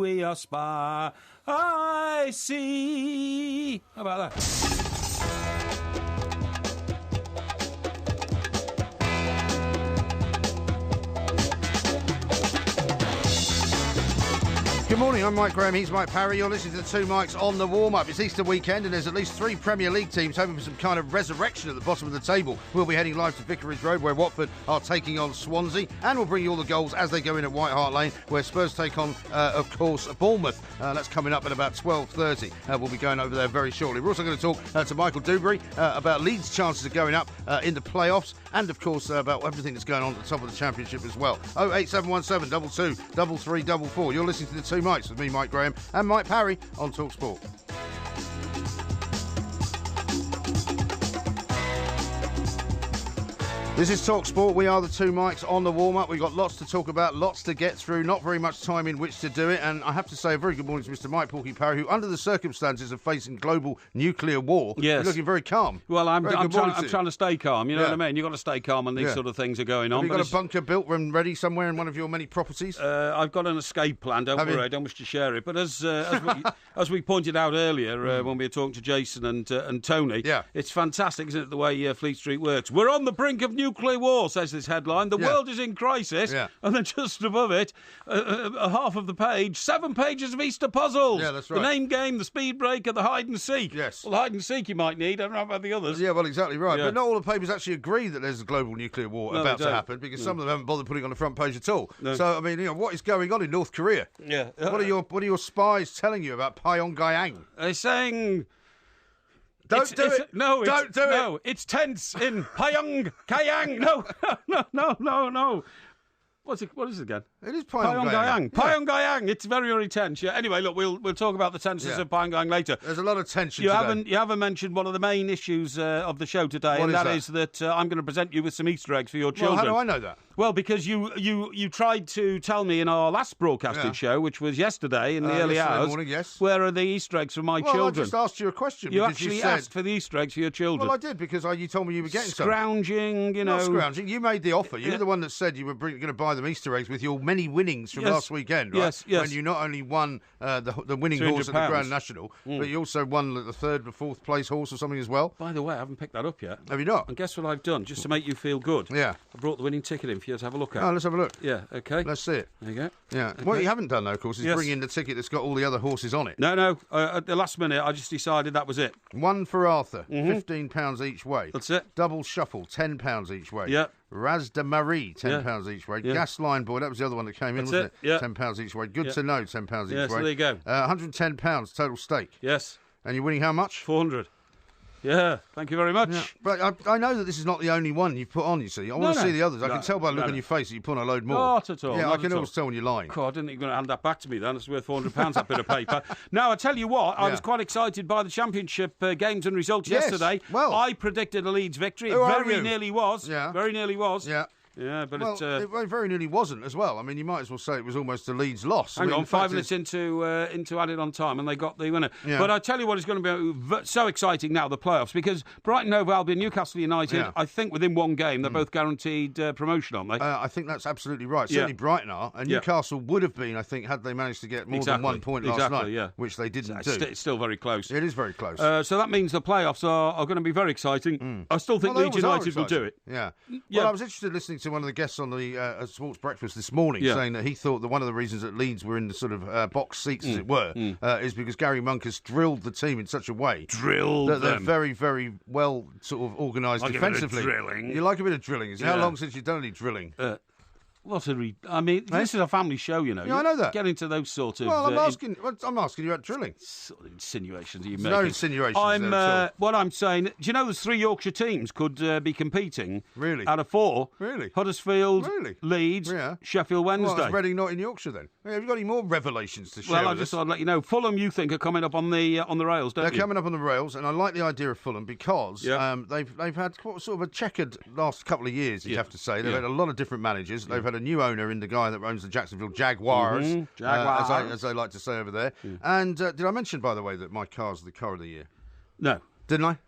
We aspire, I see. How about that? Good morning, I'm Mike Graham, he's Mike Parry. You're listening to the Two Mikes on the warm-up. It's Easter weekend and there's at least 3 Premier League teams hoping for some kind of resurrection at the bottom of the table. We'll be heading live to Vicarage Road where Watford are taking on Swansea, and we'll bring you all the goals as they go in at White Hart Lane where Spurs take on, of course, Bournemouth. That's coming up at about 12:30. We'll be going over there very shortly. We're also going to talk to Michael Dewberry about Leeds' chances of going up in the playoffs, and of course about everything that's going on at the top of the Championship as well. 08717 22 3344. You're listening to the Two Mikes with me, Mike Graham, and Mike Parry on TalkSport. This is TalkSport. We are the Two Mikes on the warm-up. We've got lots to talk about, lots to get through, not very much time in which to do it. And I have to say a very good morning to Mr. Mike Porky Parry, who, under the circumstances of facing global nuclear war, is looking very calm. Well, I'm trying to stay calm. You know what I mean? You've got to stay calm when these sort of things are going on. Have you got a bunker built and ready somewhere in one of your many properties? I've got an escape plan. Don't worry, I don't wish to share it. But as we pointed out earlier when we were talking to Jason and Tony, it's fantastic, isn't it, the way Fleet Street works? We're on the brink of nuclear war, says this headline. The world is in crisis. And then just above it, half of the page, 7 pages of Easter puzzles. Yeah, that's right. The name game, the speed breaker, the hide and seek. Yes. Well, the hide and seek you might need. I don't know about the others. Yeah, well, exactly right. But not all the papers actually agree that there's a global nuclear war about to happen, because some of them haven't bothered putting it on the front page at all. No. So, I mean, what is going on in North Korea? Yeah. What are your spies telling you about Pyongyang? They're saying... Don't do it. No, don't do it. No, it's tense in Pyongyang. No. What is it again? It is Pyongyang. Pyongyang. It's very, very tense. Yeah. Anyway, look, we'll talk about the tensions of Pyongyang later. There's a lot of tension you today. You haven't mentioned one of the main issues of the show today, and that is that I'm going to present you with some Easter eggs for your children. Well, how do I know that? Well, because you tried to tell me in our last broadcasted show, which was yesterday in the early hours, morning, where are the Easter eggs for my children? I just asked you a question. You actually asked for the Easter eggs for your children. Well, I did, because you told me you were getting scrounging, you know. Not scrounging. You made the offer. You were the one that said you were going to buy them Easter eggs with your many winnings from last weekend, right? Yes. When you not only won the winning horse at the Grand National, but you also won the 3rd or 4th place horse or something as well. By the way, I haven't picked that up yet. Have you not? And guess what I've done, just to make you feel good? Yeah. I brought the winning ticket in for you to have a look at. Oh, let's have a look. Yeah, okay. Let's see it. There you go. Yeah. Okay. What you haven't done, though, of course, is bring in the ticket that's got all the other horses on it. No. At the last minute, I just decided that was it. One for Arthur, £15 each way. That's it. Double Shuffle, £10 each way. Yeah. Raz de Marie, £10 each way. Yeah. Gasline Boy, that was the other one that came in, wasn't it? Yeah. £10 each way. Good to know, £10 each way. So there you go. £110 total stake. Yes. And you're winning how much? 400. Yeah, thank you very much. Yeah. But I know that this is not the only one you've put on, you see. I want to see the others. I can tell by the look on your face that you put on a load more. Not at all. Yeah, I can always tell when you're lying. God, I didn't think you were going to hand that back to me then. It's worth £400, that bit of paper. Now, I tell you what, I was quite excited by the Championship games and results yesterday. Well, I predicted a Leeds victory. It very nearly was. Yeah. Very nearly was. Yeah. Yeah, but it very nearly wasn't as well. I mean, you might as well say it was almost a Leeds loss. Hang on, 5 minutes into added on time, and they got the winner. Yeah. But I tell you what is going to be so exciting now, the playoffs, because Brighton Hove Albion, Newcastle United, I think within one game, they're both guaranteed promotion, aren't they? I think that's absolutely right. Certainly Brighton are, and Newcastle would have been, I think, had they managed to get more than 1 point last night, which they didn't do. It's still very close. It is very close. So that means the playoffs are going to be very exciting. I still think Leeds United will do it. Yeah. Well, I was interested listening to one of the guests on the Sports Breakfast this morning saying that he thought that one of the reasons that Leeds were in the sort of box seats, as it were, is because Gary Monk has drilled the team in such a way that they're very, very well sort of organised defensively. You like a bit of drilling? How long since you've done any drilling? I mean, this is a family show, you know. Yeah, I know that. Get into those sort of... Well, I'm asking you about drilling. Sort of insinuations you make. No insinuations there at all. What I'm saying, do you know there's 3 Yorkshire teams could be competing? Really? Out of 4. Really? Huddersfield, Leeds, Sheffield Wednesday. Well, is Reading not in Yorkshire then? Have you got any more revelations to share with us? Well, I just thought I'd let you know. Fulham, you think, are coming up on the rails, don't you? They're coming up on the rails, and I like the idea of Fulham because they've had sort of a checkered last couple of years, you'd have to say. They've had a lot of different managers. They've had a new owner in the guy that owns the Jacksonville Jaguars, as they like to say over there. And did I mention, by the way, that my car's the car of the year? No. Didn't I?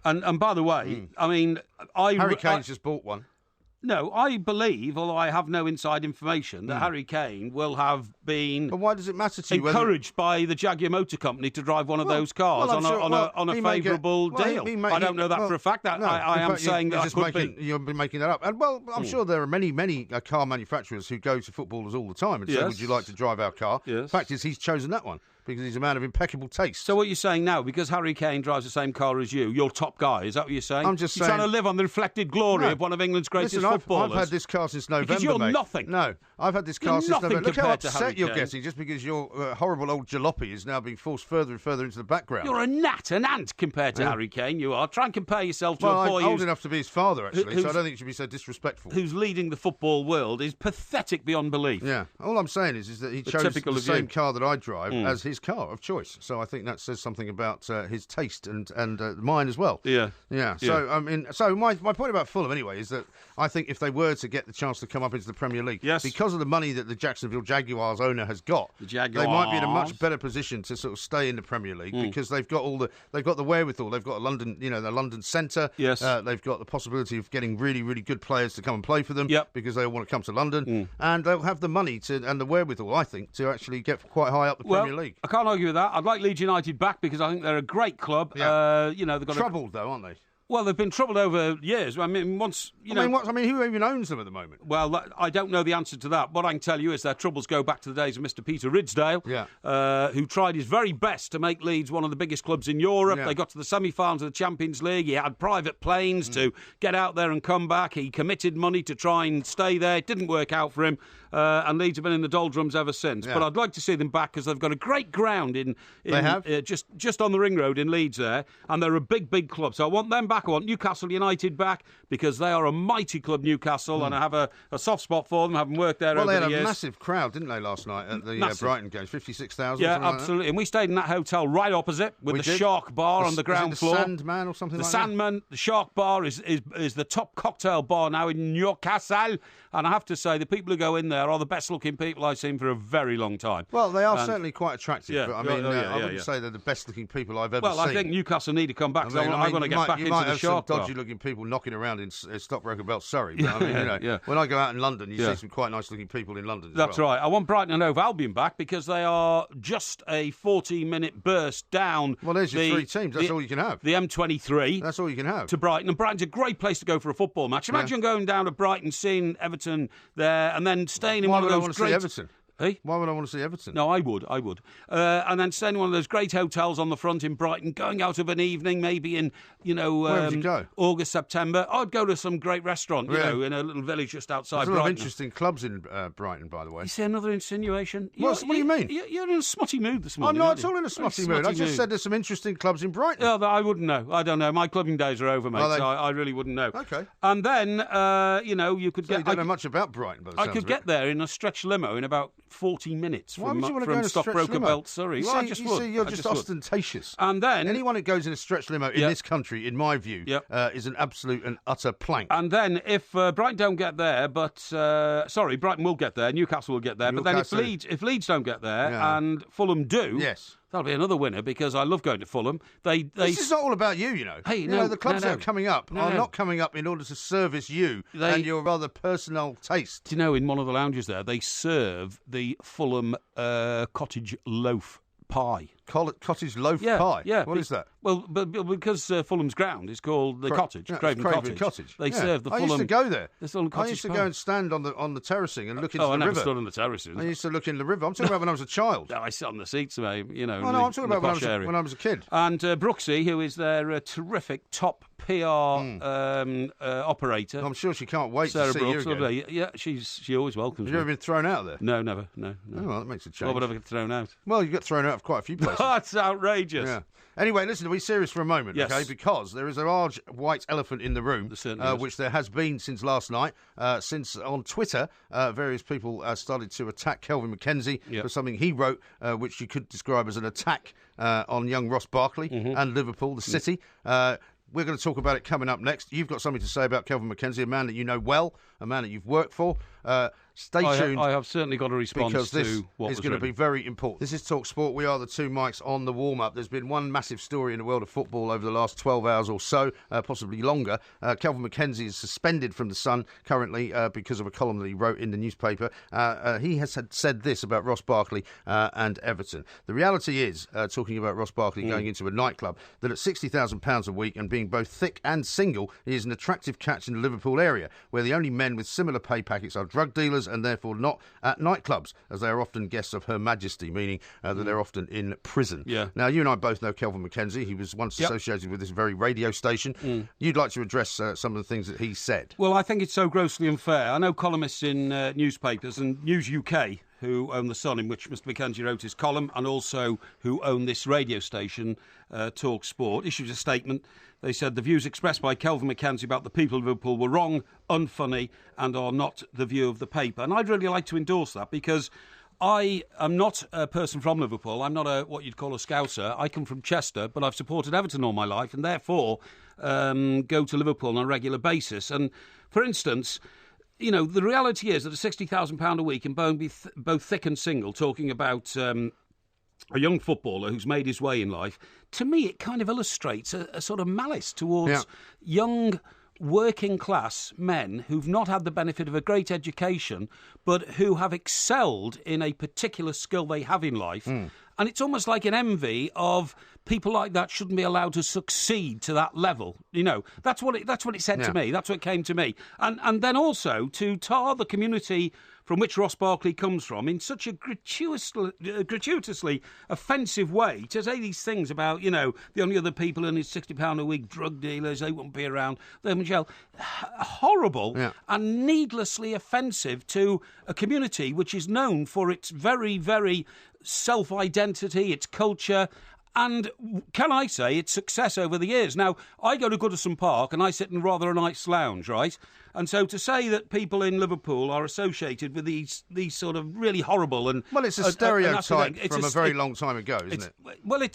And by the way, I mean... Harry Kane's just bought one. No, I believe, although I have no inside information, that Harry Kane will have been. But why does it matter to you? Encouraged by the Jaguar Motor Company to drive one of those cars on a favourable deal. I don't know that for a fact. I am saying that could be. You'll be making that up. And I'm sure there are many car manufacturers who go to footballers all the time and say, "Would you like to drive our car?" Yes. The fact is, he's chosen that one because he's a man of impeccable taste. So what you're saying now, because Harry Kane drives the same car as you're top guy, is that what you're saying? I'm just saying... You're trying to live on the reflected glory of one of England's greatest footballers. I've had this car since November, because you're mate. nothing. No, I've had this car since November. Look how upset you're getting just because your horrible old jalopy is now being forced further and further into the background. You're an ant compared to Harry Kane, you are. Try and compare yourself to a boy I'm old enough to be his father, actually, so I don't think you should be so disrespectful. Who's leading the football world is pathetic beyond belief. Yeah. All I'm saying is that he chose the same car that I drive as his car of choice. So I think that says something about his taste and mine as well. Yeah. So I mean, my point about Fulham anyway is that I think if they were to get the chance to come up into the Premier League, because of the money that the Jacksonville Jaguars owner has got, they might be in a much better position to sort of stay in the Premier League because they've got the wherewithal. They've got the London centre. Yes. They've got the possibility of getting really, really good players to come and play for them because they all want to come to London, and they'll have the money and the wherewithal, I think, to actually get quite high up the Premier League. I can't argue with that. I'd like Leeds United back because I think they're a great club. Yeah. They've got troubled though, aren't they? Well, they've been troubled over years. I mean, who even owns them at the moment? Well, I don't know the answer to that. What I can tell you is their troubles go back to the days of Mr. Peter Ridsdale, who tried his very best to make Leeds one of the biggest clubs in Europe. They got to the semi-finals of the Champions League. He had private planes to get out there and come back. He committed money to try and stay there. It didn't work out for him, and Leeds have been in the doldrums ever since. But I'd like to see them back because they've got a great ground just on the ring road in Leeds there, and they're a big club. So I want them back. I want Newcastle United back because they are a mighty club, Newcastle, and I have a soft spot for them, having worked there over the years. Well, they had a massive crowd, didn't they, last night at the Brighton game? 56,000. Yeah, absolutely. Like, and we stayed in that hotel right opposite with Shark Bar on the ground floor. The Sandman or something like that? The Sandman, the Shark Bar is the top cocktail bar now in Newcastle. And I have to say, the people who go in there are the best-looking people I've seen for a very long time. Well, they are certainly quite attractive. But I mean, I wouldn't say they're the best-looking people I've ever seen. Well, I think Newcastle need to come back. I'm going to get back into the Shark Bar. Dodgy-looking people knocking around in Stockbroker Belt, Surrey. But I mean, when I go out in London, you see some quite nice-looking people in London. That's right. I want Brighton and Hove Albion back because they are just a 40-minute burst down. Well, there's your three teams. That's all you can have. The M23. That's all you can have. To Brighton. And Brighton's a great place to go for a football match. Imagine going down to Brighton, seeing Everton there, and then staying in one of those great... Why would I want to see Everton? Hey? Why would I want to see Everton? No, I would. And then staying in one of those great hotels on the front in Brighton, going out of an evening, maybe in, where would you go? August, September. I'd go to some great restaurant, in a little village just outside Brighton. There's a lot of interesting clubs in Brighton, by the way. You see another insinuation? What do you mean? You're in a smutty mood this morning. I'm not at all in a smutty mood. I just said there's some interesting clubs in Brighton. Yeah, I wouldn't know. I don't know. My clubbing days are over, mate, so I really wouldn't know. Okay. And then, you could get... You don't know much about Brighton, by the sounds of it. I could get there in a stretch limo in about 40 minutes. Why would you want to go in a Stockbroker Belt, Surrey. You're just ostentatious. And then anyone who goes in a stretch limo in this country, in my view, is an absolute and utter plank. And then if Brighton don't get there, Brighton will get there, Newcastle will get there, but then if Leeds don't get there and Fulham do, that'll be another winner because I love going to Fulham. This is not all about you, Hey, the clubs that are coming up are not coming up in order to service you and your rather personal taste. Do you know, in one of the lounges there, they serve the Fulham cottage loaf pie. Cottage loaf pie? Yeah. What is that? Well, but because Fulham's ground is called the Cottage, Craven Cottage. They serve the Fulham... I used to go there. I used to go and stand on the terracing and look into the river. I never stood on the terraces. I used to look in the river. I'm talking about when I was a child. No, I sit on the seats, mate, I'm talking about when I was a kid. And Brooksy, who is their terrific top PR operator. I'm sure she can't wait Sarah to see Brooks, you again. Lovely. Yeah, she always welcomes me. Have you ever been thrown out there? No, never. No. Oh, well, that makes a change. What would I get thrown out? Well, you get thrown out of quite a few places. That's outrageous. Yeah. Anyway, listen, to be serious for a moment, okay? Because there is a large white elephant in the room, which there has been since last night. Since on Twitter, various people started to attack Kelvin McKenzie for something he wrote, which you could describe as an attack on young Ross Barkley and Liverpool, the city. We're going to talk about it coming up next. You've got something to say about Kelvin McKenzie, a man that you know well, a man that you've worked for. Stay tuned. I have certainly got a response because this to what is was going to written. be very important. This is Talk Sport. We are the two mics on the warm-up. There's been one massive story in the world of football over the last 12 hours or so, possibly longer. Kelvin MacKenzie is suspended from The Sun currently because of a column that he wrote in the newspaper. He has said this about Ross Barkley and Everton. The reality is, talking about Ross Barkley going into a nightclub, that at £60,000 a week and being both thick and single, he is an attractive catch in the Liverpool area, where the only men with similar pay packets are drug dealers and therefore not at nightclubs, as they are often guests of Her Majesty, meaning that they're often in prison. Yeah. Now, you and I both know Kelvin MacKenzie. He was once associated with this very radio station. You'd like to address some of the things that he said. Well, I think it's so grossly unfair. I know columnists in newspapers and News UK who own The Sun, in which Mr MacKenzie wrote his column, and also who own this radio station, Talk Sport, issued a statement. They said the views expressed by Kelvin MacKenzie about the people of Liverpool were wrong, unfunny, and are not the view of the paper. And I'd really like to endorse that, because I am not a person from Liverpool. I'm not what you'd call a Scouser. I come from Chester, but I've supported Everton all my life, and therefore go to Liverpool on a regular basis. And, for instance, you know, the reality is that at £60,000 a week and both thick and single, talking about a young footballer who's made his way in life, to me it kind of illustrates a sort of malice towards young working class men who've not had the benefit of a great education, but who have excelled in a particular skill they have in life. And it's almost like an envy of people like that shouldn't be allowed to succeed to that level. You know, that's what it said to me. That's what came to me. And then also to tar the community from which Ross Barkley comes from in such a gratuitously offensive way, to say these things about, you know, the only other people in his £60 a week drug dealers, they won't be around, they're in jail. Horrible and needlessly offensive to a community which is known for its very, very self-identity, its culture, and, can I say, its success over the years. Now, I go to Goodison Park and I sit in rather a nice lounge, right? And so to say that people in Liverpool are associated with these sort of really horrible and... Well, it's a stereotype from a very long time ago, isn't it? Well, I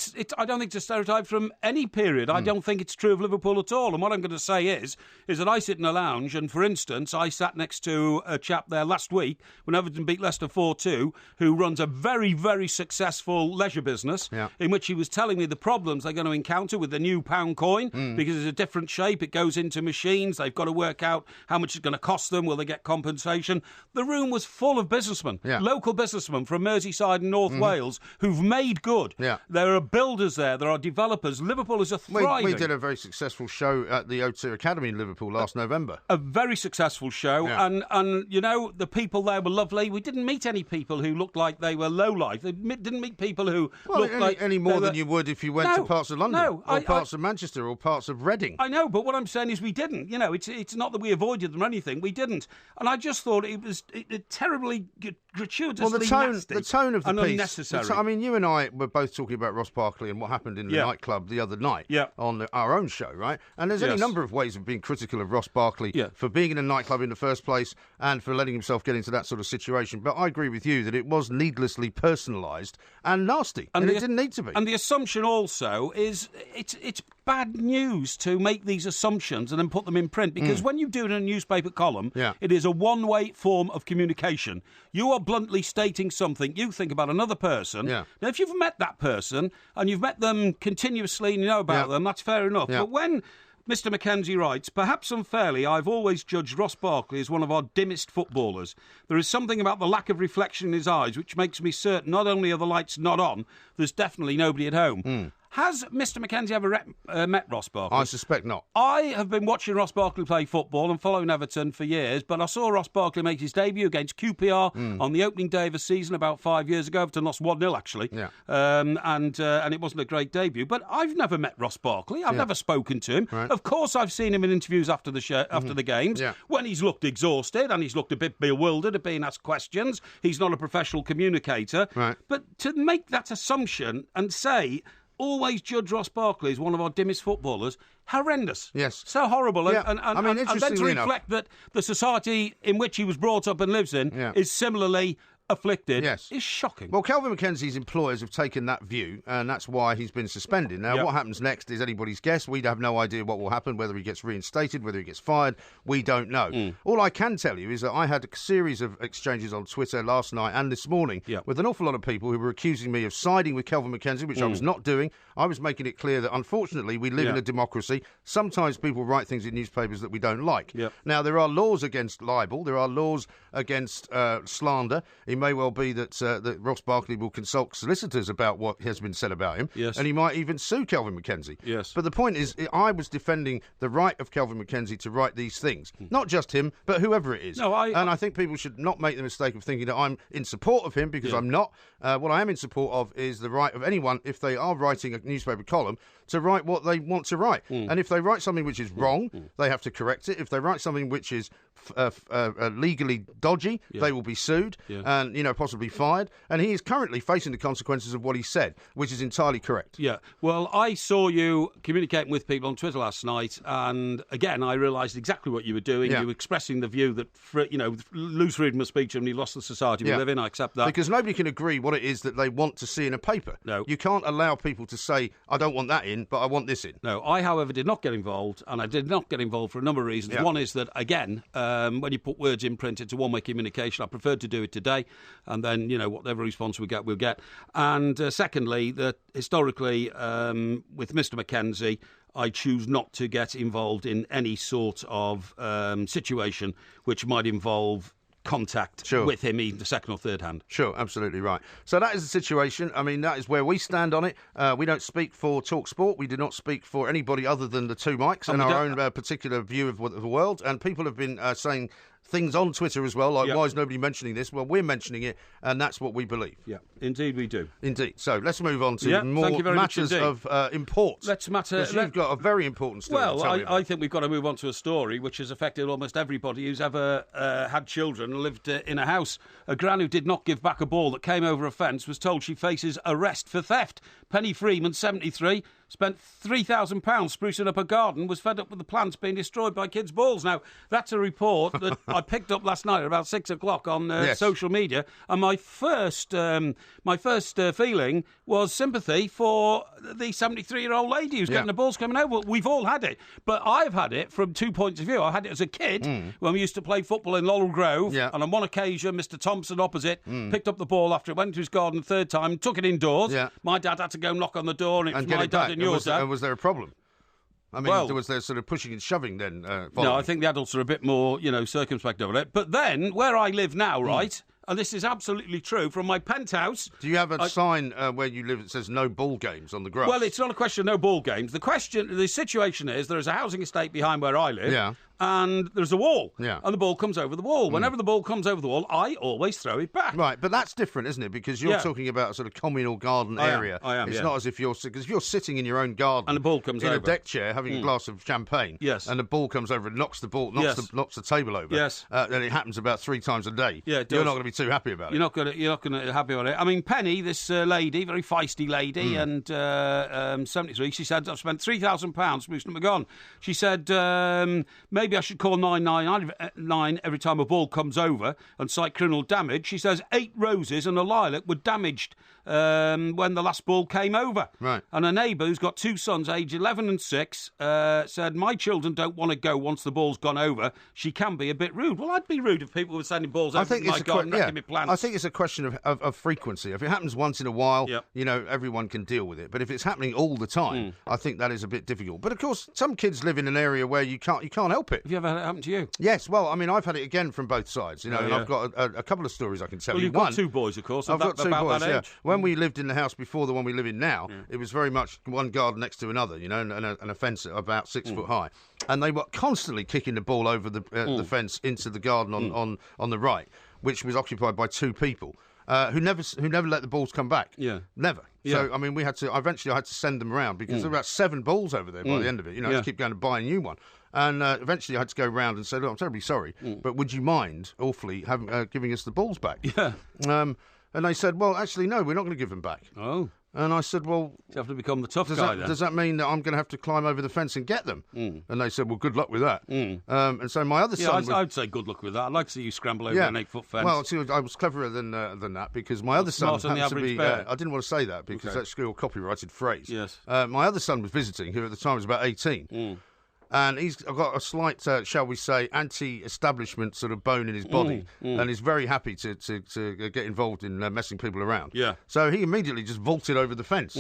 don't think it's a stereotype from any period. I don't think it's true of Liverpool at all. And what I'm going to say is that I sit in a lounge, and, for instance, I sat next to a chap there last week when Everton beat Leicester 4-2, who runs a very, very successful leisure business, in which he was telling me the problems they're going to encounter with the new pound coin, because it's a different shape. It goes into machines. They've got to work out how much it's going to cost them. Will they get compensation? The room was full of businessmen, local businessmen from Merseyside and North Wales, who've made good. There are builders there. There are developers. Liverpool is a thriving... We did a very successful show at the O2 Academy in Liverpool last November. A very successful show. And, you know, the people there were lovely. We didn't meet any people who looked like they were low-life. We didn't meet people who looked like... Any more than you would if you went to parts of London or parts of Manchester or parts of Reading. I know, but what I'm saying is we didn't. You know, it's not that we avoided them or anything. We didn't. And I just thought it was terribly gratuitously nasty. The tone of the piece. Unnecessary. I mean, you and I were both talking about Ross Barkley and what happened in the nightclub the other night on our own show, right? And there's any number of ways of being critical of Ross Barkley for being in a nightclub in the first place and for letting himself get into that sort of situation. But I agree with you that it was needlessly personalised and nasty, and it didn't need to be. And the assumption also is it's bad news to make these assumptions and then put them in print, because when you do it in a newspaper column, it is a one-way form of communication. You are bluntly stating something you think about another person. Now, if you've met that person and you've met them continuously and you know about them, that's fair enough. But when Mr MacKenzie writes, perhaps unfairly, I've always judged Ross Barkley as one of our dimmest footballers. There is something about the lack of reflection in his eyes which makes me certain not only are the lights not on, there's definitely nobody at home. Has Mr MacKenzie ever met Ross Barkley? I suspect not. I have been watching Ross Barkley play football and following Everton for years, but I saw Ross Barkley make his debut against QPR on the opening day of a season about 5 years ago. Everton lost 1-0, actually, and it wasn't a great debut. But I've never met Ross Barkley. I've never spoken to him. Right. Of course, I've seen him in interviews after the games, when he's looked exhausted and he's looked a bit bewildered at being asked questions. He's not a professional communicator. Right. But to make that assumption and say... always judge Ross Barkley as one of our dimmest footballers. Horrendous. Yes. So horrible. And I mean, then to reflect that the society in which he was brought up and lives in is similarly afflicted is shocking. Well, Kelvin McKenzie's employers have taken that view, and that's why he's been suspended. Now, what happens next is anybody's guess. We have no idea what will happen, whether he gets reinstated, whether he gets fired. We don't know. All I can tell you is that I had a series of exchanges on Twitter last night and this morning with an awful lot of people who were accusing me of siding with Kelvin McKenzie, which I was not doing. I was making it clear that, unfortunately, we live in a democracy. Sometimes people write things in newspapers that we don't like. Now, there are laws against libel. There are laws against slander. It may well be that Ross Barkley will consult solicitors about what has been said about him, and he might even sue Kelvin McKenzie. But the point is, I was defending the right of Kelvin McKenzie to write these things. Not just him, but whoever it is. I think people should not make the mistake of thinking that I'm in support of him, because I'm not. What I am in support of is the right of anyone, if they are writing a newspaper column, to write what they want to write. And if they write something which is wrong, they have to correct it. If they write something which is legally dodgy, they will be sued and, possibly fired. And he is currently facing the consequences of what he said, which is entirely correct. Yeah. Well, I saw you communicating with people on Twitter last night, and again, I realised exactly what you were doing. You were expressing the view that, lose freedom of speech and we lost the society we live in. I accept that. Because nobody can agree what it is that they want to see in a paper. No. You can't allow people to say, I don't want that in, but I want this in. No. I, however, did not get involved, and I did not get involved for a number of reasons. One is that, again, when you put words in print, it's a one-way communication. I preferred to do it today, and then, whatever response we get, we'll get. And secondly, that historically, with Mr. McKenzie, I choose not to get involved in any sort of situation which might involve contact with him, even the second or third hand. Sure, absolutely right. So that is the situation. I mean, that is where we stand on it. We don't speak for TalkSport. We do not speak for anybody other than the two mics and our own particular view of the world. And people have been saying things on Twitter as well, like, why is nobody mentioning this? Well, we're mentioning it, and that's what we believe. Yeah, indeed we do. Indeed. So let's move on to more matters of import. Because you've got a very important story to tell me about. I think we've got to move on to a story which has affected almost everybody who's ever had children and lived in a house. A gran who did not give back a ball that came over a fence was told she faces arrest for theft. Penny Freeman, 73, spent £3,000 sprucing up a garden, was fed up with the plants being destroyed by kids' balls. Now, that's a report that I picked up last night at about 6 o'clock on social media, and my first feeling was sympathy for the 73-year-old lady who's getting the balls coming over. We've all had it, but I've had it from 2 points of view. I had it as a kid when we used to play football in Laurel Grove, and on one occasion, Mr. Thompson opposite picked up the ball after it went into his garden the third time, took it indoors. My dad had to go knock on the door, and it was my dad and yours dad. Was there a problem? I mean, was there sort of pushing and shoving then? No, I think the adults are a bit more, circumspect over it. But then, where I live now, right, and this is absolutely true, from my penthouse... Do you have a sign where you live that says no ball games on the grass? Well, it's not a question of no ball games. The situation is there is a housing estate behind where I live, and there's a wall, and the ball comes over the wall. Whenever the ball comes over the wall, I always throw it back. Right, but that's different, isn't it? Because you're talking about a sort of communal garden area. I am, It's not as if because if you're sitting in your own garden and the ball comes over in a deck chair having a glass of champagne, and the ball comes over and knocks the table over, and it happens about 3 times a day. You're not going to be too happy about it. You're not going to be happy about it. I mean, Penny, this lady, very feisty lady, and 73, she said, I've spent £3,000 sprucing up my garden. She said, maybe I should call 999 every time a ball comes over and cite criminal damage. She says 8 roses and a lilac were damaged when the last ball came over. Right. And a neighbour who's got 2 sons, aged 11 and 6, said, my children don't want to go once the ball's gone over. She can be a bit rude. Well, I'd be rude if people were sending balls over to my garden, wrecking my plants. I think it's a question of frequency. If it happens once in a while, everyone can deal with it. But if it's happening all the time, I think that is a bit difficult. But of course, some kids live in an area where you can't help it. Have you ever had it happen to you? Yes. Well, I mean, I've had it again from both sides. And I've got a couple of stories I can tell you. You've got 2 boys, of course. I've got 2 boys. Yeah. When we lived in the house before the one we live in now, it was very much one garden next to another. And a fence about 6 foot high, and they were constantly kicking the ball over the fence into the garden on the right, which was occupied by 2 people. Who never let the balls come back. Never. So I mean, eventually I had to send them around because there were about 7 balls over there by the end of it. I had to keep going to buy a new one. And eventually I had to go round and say, look, I'm terribly sorry, but would you mind awfully giving us the balls back? Yeah. And they said, well, actually, no, we're not going to give them back. Oh. And I said, well... You have to become the tough guy then. Does that mean that I'm going to have to climb over the fence and get them? And they said, well, good luck with that. And so my other son... I'd say good luck with that. I'd like to see you scramble over an 8-foot fence. Well, see, I was cleverer than that because my other son happens to be... I didn't want to say that because that's still a copyrighted phrase. Yes. My other son was visiting, who at the time was about 18. And he's got a slight, shall we say, anti-establishment sort of bone in his body, and he's very happy to get involved in messing people around. Yeah. So he immediately just vaulted over the fence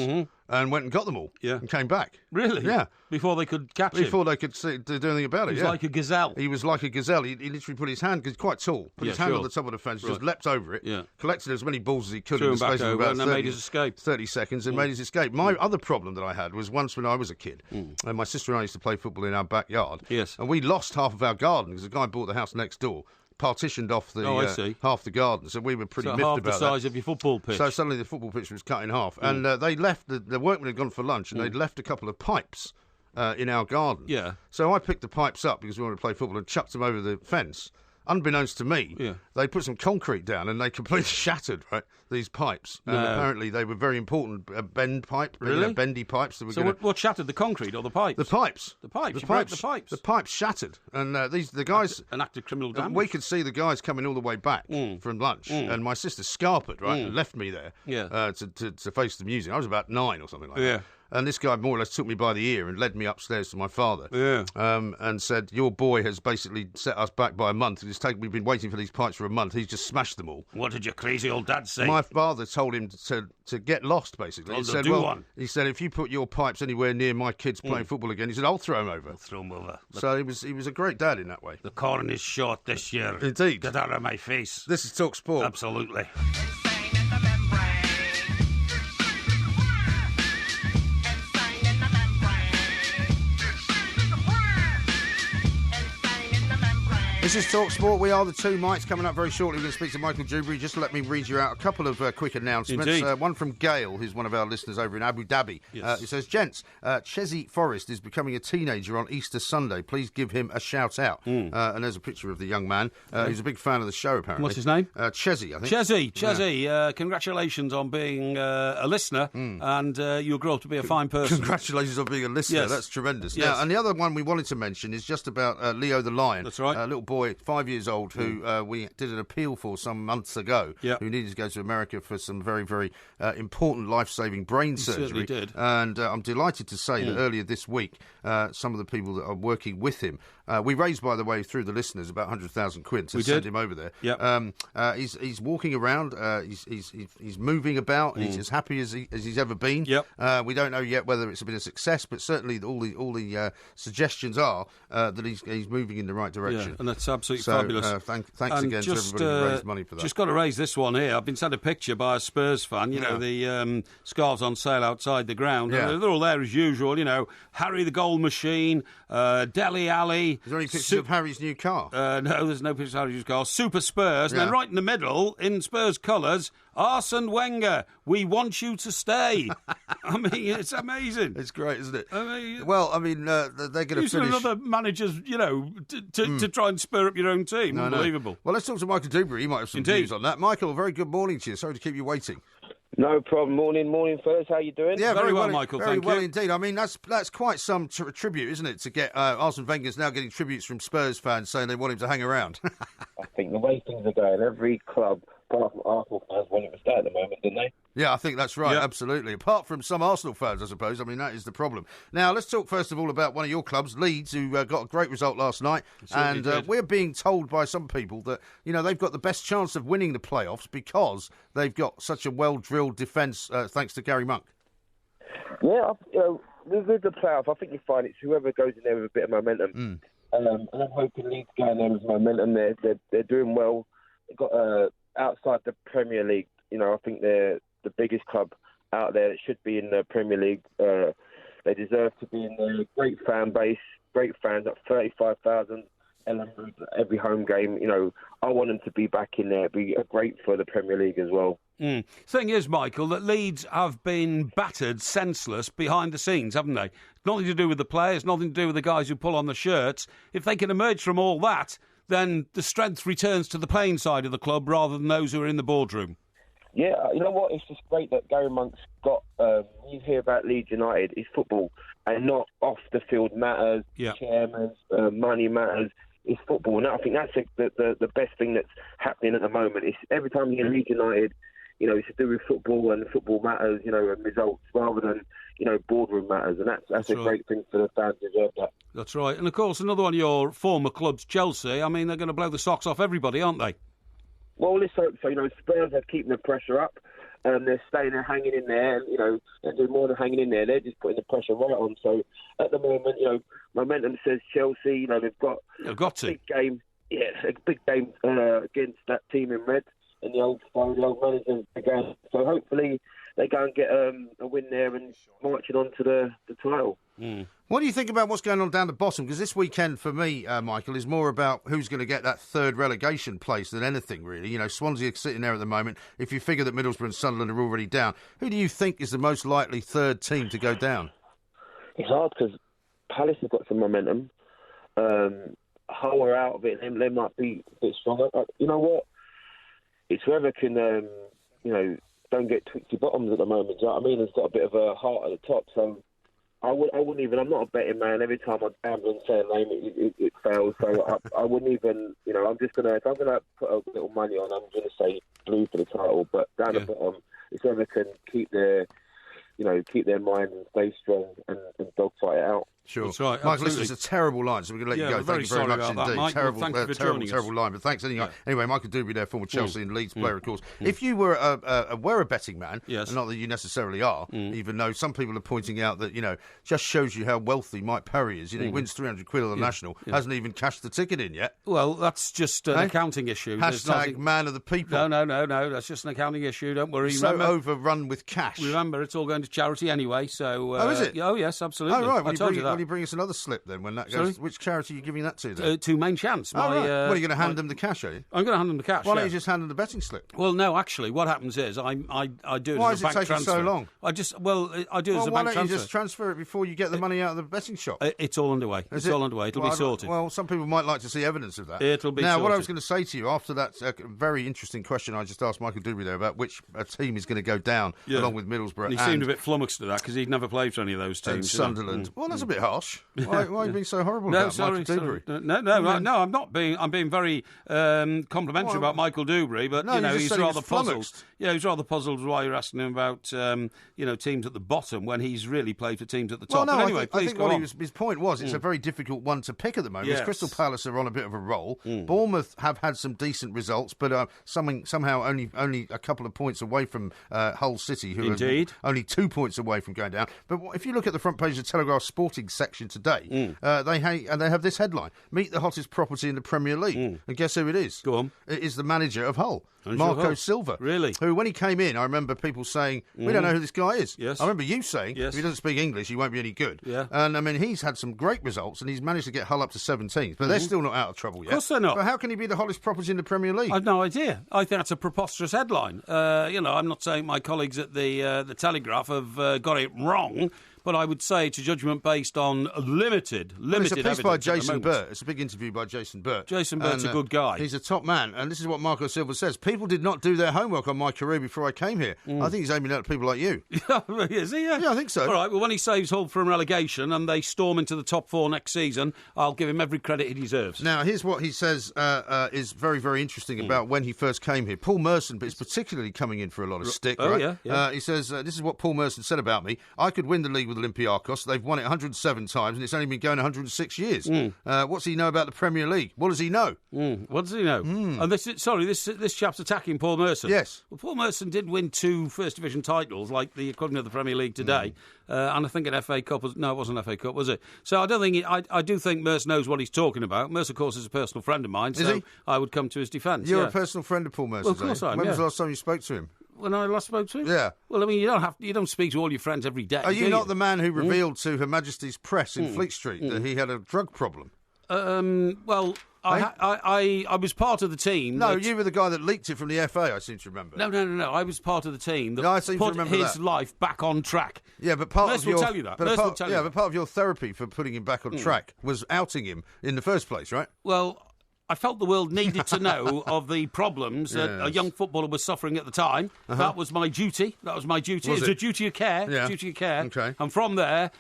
and went and got them all. Yeah. And came back. Really? Yeah. Before they could catch him. Before they could do anything about it. He was like a gazelle. He was like a gazelle. He literally put his hand, because he's quite tall, put his hand on the top of the fence, just leapt over it, collected as many balls as he could in the space of about 30 seconds, and made his escape. My other problem that I had was once when I was a kid, and my sister and I used to play football in our backyard. Yes. And we lost half of our garden because the guy bought the house next door, partitioned off the half the garden, so we were pretty miffed about that. Half the size of your football pitch. So suddenly the football pitch was cut in half, and they left. The workmen had gone for lunch, and they'd left a couple of pipes in our garden. Yeah. So I picked the pipes up because we wanted to play football and chucked them over the fence. Unbeknownst to me, they put some concrete down and they completely shattered, right, these pipes. And apparently they were very important bendy pipes. So what shattered, the concrete or the pipes? The pipes. The pipes? You broke the pipes? The pipes shattered. And the guys... An act of criminal damage? We could see the guys coming all the way back from lunch. And my sister scarpered, right, and left me there to face the music. I was about 9 or something like that. And this guy more or less took me by the ear and led me upstairs to my father. And said, your boy has basically set us back by a month. We've been waiting for these pipes for a month. He's just smashed them all. What did your crazy old dad say? My father told him to get lost, basically. He said, if you put your pipes anywhere near my kids playing football again, he said, I'll throw them over. I'll throw them over. So he was a great dad in that way. The corn is short this year. Indeed. Get out of my face. This is Talk Sport. Absolutely. This is Talk Sport. We are the two mics. Coming up very shortly, we're going to speak to Michael Dewberry. Just let me read you out a couple of quick announcements. One from Gail, who's one of our listeners over in Abu Dhabi. It says, gents, Chesy Forrest is becoming a teenager on Easter Sunday. Please give him a shout out. And there's a picture of the young man. He's a big fan of the show, apparently. What's his name? Chesy, I think. Chesy. Congratulations on being a listener, and you'll grow up to be a fine person. Congratulations on being a listener. That's tremendous. Yes. Now, and the other one we wanted to mention is just about Leo the Lion. That's right. A little boy, 5 years old, who we did an appeal for some months ago, who needed to go to America for some very, very important life-saving brain surgery. Certainly did. And I'm delighted to say that earlier this week, some of the people that are working with him, we raised, by the way, through the listeners, about 100,000 quid to send him over there. Yep. He's walking around, he's moving about, he's as happy as he's ever been. Yep. We don't know yet whether it's been a success, but certainly all the suggestions are that he's moving in the right direction. Yeah, and that's absolutely fabulous. Thanks again to everybody who raised money for that. Just got to raise this one here. I've been sent a picture by a Spurs fan. You know, the scarves on sale outside the ground. Yeah. They're all there as usual. You know, Harry the Goal Machine, Deli Alley. Is there any pictures of Harry's new car? No, there's no pictures of Harry's new car. Super Spurs. And then right in the middle, in Spurs colours, Arsene Wenger, we want you to stay. I mean, it's amazing. It's great, isn't it? I mean, they're going to finish... another manager's, to try and spur up your own team. Unbelievable. No. Well, let's talk to Michael Dewberry. He might have some views on that. Michael, very good morning to you. Sorry to keep you waiting. No problem. Morning, fellas. How you doing? Yeah, very well, Michael. Very thank well you. Indeed. I mean, that's quite some tribute, isn't it? To get Arsene Wenger's now getting tributes from Spurs fans saying they want him to hang around. I think the way things are going, every club, apart from Arsenal fans, want him to stay at the moment, don't they? Yeah, I think that's right. Yep. Absolutely. Apart from some Arsenal fans, I suppose. I mean, that is the problem. Now, let's talk first of all about one of your clubs, Leeds, who got a great result last night. And we're being told by some people that, they've got the best chance of winning the playoffs because they've got such a well-drilled defence, thanks to Gary Monk. Yeah, with the playoff, I think you find it's whoever goes in there with a bit of momentum. And I'm hoping Leeds go in there with momentum. They're doing well. They've got outside the Premier League, I think they're the biggest club out there that should be in the Premier League. They deserve to be in there. Great fan base, great fans, at 35,000 every home game. I want them to be back in there. It'd be great for the Premier League as well. Thing is, Michael, that Leeds have been battered senseless behind the scenes, haven't they? Nothing to do with the players, nothing to do with the guys who pull on the shirts. If they can emerge from all that, then the strength returns to the playing side of the club rather than those who are in the boardroom. Yeah, you know what? It's just great that Gary Monk's got. You hear about Leeds United, it's football, and not off the field matters, chairmen, money matters. It's football, and I think that's the best thing that's happening at the moment. It's every time you hear Leeds United, it's to do with football and football matters, and results rather than boardroom matters, and that's a great thing for the fans to deserve that. That's right, and of course another one of your former clubs, Chelsea. I mean, they're going to blow the socks off everybody, aren't they? Well, let's hope so. Spurs are keeping the pressure up. They're staying there, hanging in there, and, they're doing more than hanging in there. They're just putting the pressure right on. So, at the moment, momentum says Chelsea. They've got a big game. Yeah, a big game against that team in red and the old manager again. So, hopefully, they go and get a win there and marching on to the title. Mm. What do you think about what's going on down the bottom? Because this weekend, for me, Michael, is more about who's going to get that third relegation place than anything, really. Swansea are sitting there at the moment. If you figure that Middlesbrough and Sunderland are already down, who do you think is the most likely third team to go down? It's hard because Palace have got some momentum. Hull are out of it. They might be a bit stronger. You know what? It's whoever can, don't get twitchy bottoms at the moment. Do you know what I mean? It's got a bit of a heart at the top, so... I wouldn't even. I'm not a betting man. Every time I gamble and say a name, it fails. So I wouldn't even. I'm just gonna. If I'm gonna put a little money on, I'm gonna say Blue for the title. But down the bottom, it's whoever can keep their mind and stay strong and dogfight it out. Sure. That's right. Michael, listen, it's a terrible line, so we're going to let you go. Thank you very much indeed. That, terrible line, but thanks anyway. Anyway, Michael Dewberry there, former Chelsea and Leeds player, of course. If you were a betting man, and not that you necessarily are, even though some people are pointing out that, just shows you how wealthy Mike Parry is. He wins 300 quid on the National, hasn't even cashed the ticket in yet. Well, that's just an accounting issue. Hashtag man of the people. No, that's just an accounting issue, don't worry. So overrun with cash. Remember, it's all going to charity anyway, so... oh, is it? Oh, yes, absolutely. Oh, right. Will you bring us another slip then when that goes? Which charity are you giving that to then? To Main Chance. What are you going to hand them the cash, are you? I'm going to hand them the cash. Why don't you just hand them the betting slip? Well, no, actually, what happens is I do it as a bank transfer. Why is it taking so long? I do it as a bank transfer. Why don't you just transfer it before you get the money out of the betting shop? It's all underway. All underway. It'll be sorted. Well, some people might like to see evidence of that. It'll be sorted. Now, what I was going to say to you, after that very interesting question I just asked Michael Dewberry there about which team is going to go down along with Middlesbrough and he seemed a bit flummoxed at that because he'd never played for any of those teams. Sunderland. Well, that's a bit harsh. Why are you being so horrible about Michael Dewberry? No, I'm not being. I'm being very complimentary about Michael Dewberry, but he's rather puzzled. Yeah, he's rather puzzled why you're asking him about teams at the bottom when he's really played for teams at the top. Well, no, but anyway, I think his point was it's a very difficult one to pick at the moment. Yes. Crystal Palace are on a bit of a roll. Bournemouth have had some decent results, but somehow only a couple of points away from Hull City, who are only 2 points away from going down. But if you look at the front page of the Telegraph Sporting section today, they have this headline: "Meet the hottest property in the Premier League." And guess who it is? Go on. It is the manager of Hull, Marco Silva. Really? Who, when he came in, I remember people saying, "We don't know who this guy is." Yes. I remember you saying, "If he doesn't speak English, he won't be any good." Yeah. And I mean, he's had some great results, and he's managed to get Hull up to 17th, but they're still not out of trouble yet. Of course they're not. But how can he be the hottest property in the Premier League? I've no idea. I think that's a preposterous headline. I'm not saying my colleagues at the Telegraph have got it wrong, but I would say it's a judgment based on limited It's a piece evidence by Jason Burt. It's a big interview by Jason Burt. Jason Burt's a good guy. He's a top man, and this is what Marco Silva says. People did not do their homework on my career before I came here. I think he's aiming at people like you. Is he? Yeah, I think so. All right, well, when he saves Hull from relegation and they storm into the top four next season, I'll give him every credit he deserves. Now, here's what he says is very, very interesting about when he first came here. Paul Merson is particularly coming in for a lot of stick, right? Yeah. He says, this is what Paul Merson said about me. I could win the league with Olympiacos. They've won it 107 times, and it's only been going 106 years. What's he know about the Premier League? What does he know? What does he know? And this chap's attacking Paul Merson. Yes. Well, Paul Merson did win 2 First Division titles, like the equivalent of the Premier League today, and I think an FA Cup it wasn't FA Cup, was it? So I don't think I do think Merson knows what he's talking about. Merson, of course, is a personal friend of mine, so I would come to his defence. You're a personal friend of Paul Merson. Well, of course I am. When was the last time you spoke to him? When I last spoke to him? Yeah. Well, I mean, you don't speak to all your friends every day. Are you not the man who revealed to Her Majesty's Press in Fleet Street that he had a drug problem? Well, I was part of the team. No, you were the guy that leaked it from the FA, I seem to remember. No. I was part of the team that put his life back on track. Yeah, but part of your... will tell you that. But part of your therapy for putting him back on track was outing him in the first place, right? Well, I felt the world needed to know of the problems that a young footballer was suffering at the time. That was my duty. It's a duty of care. Yeah. Duty of care. Okay. And from that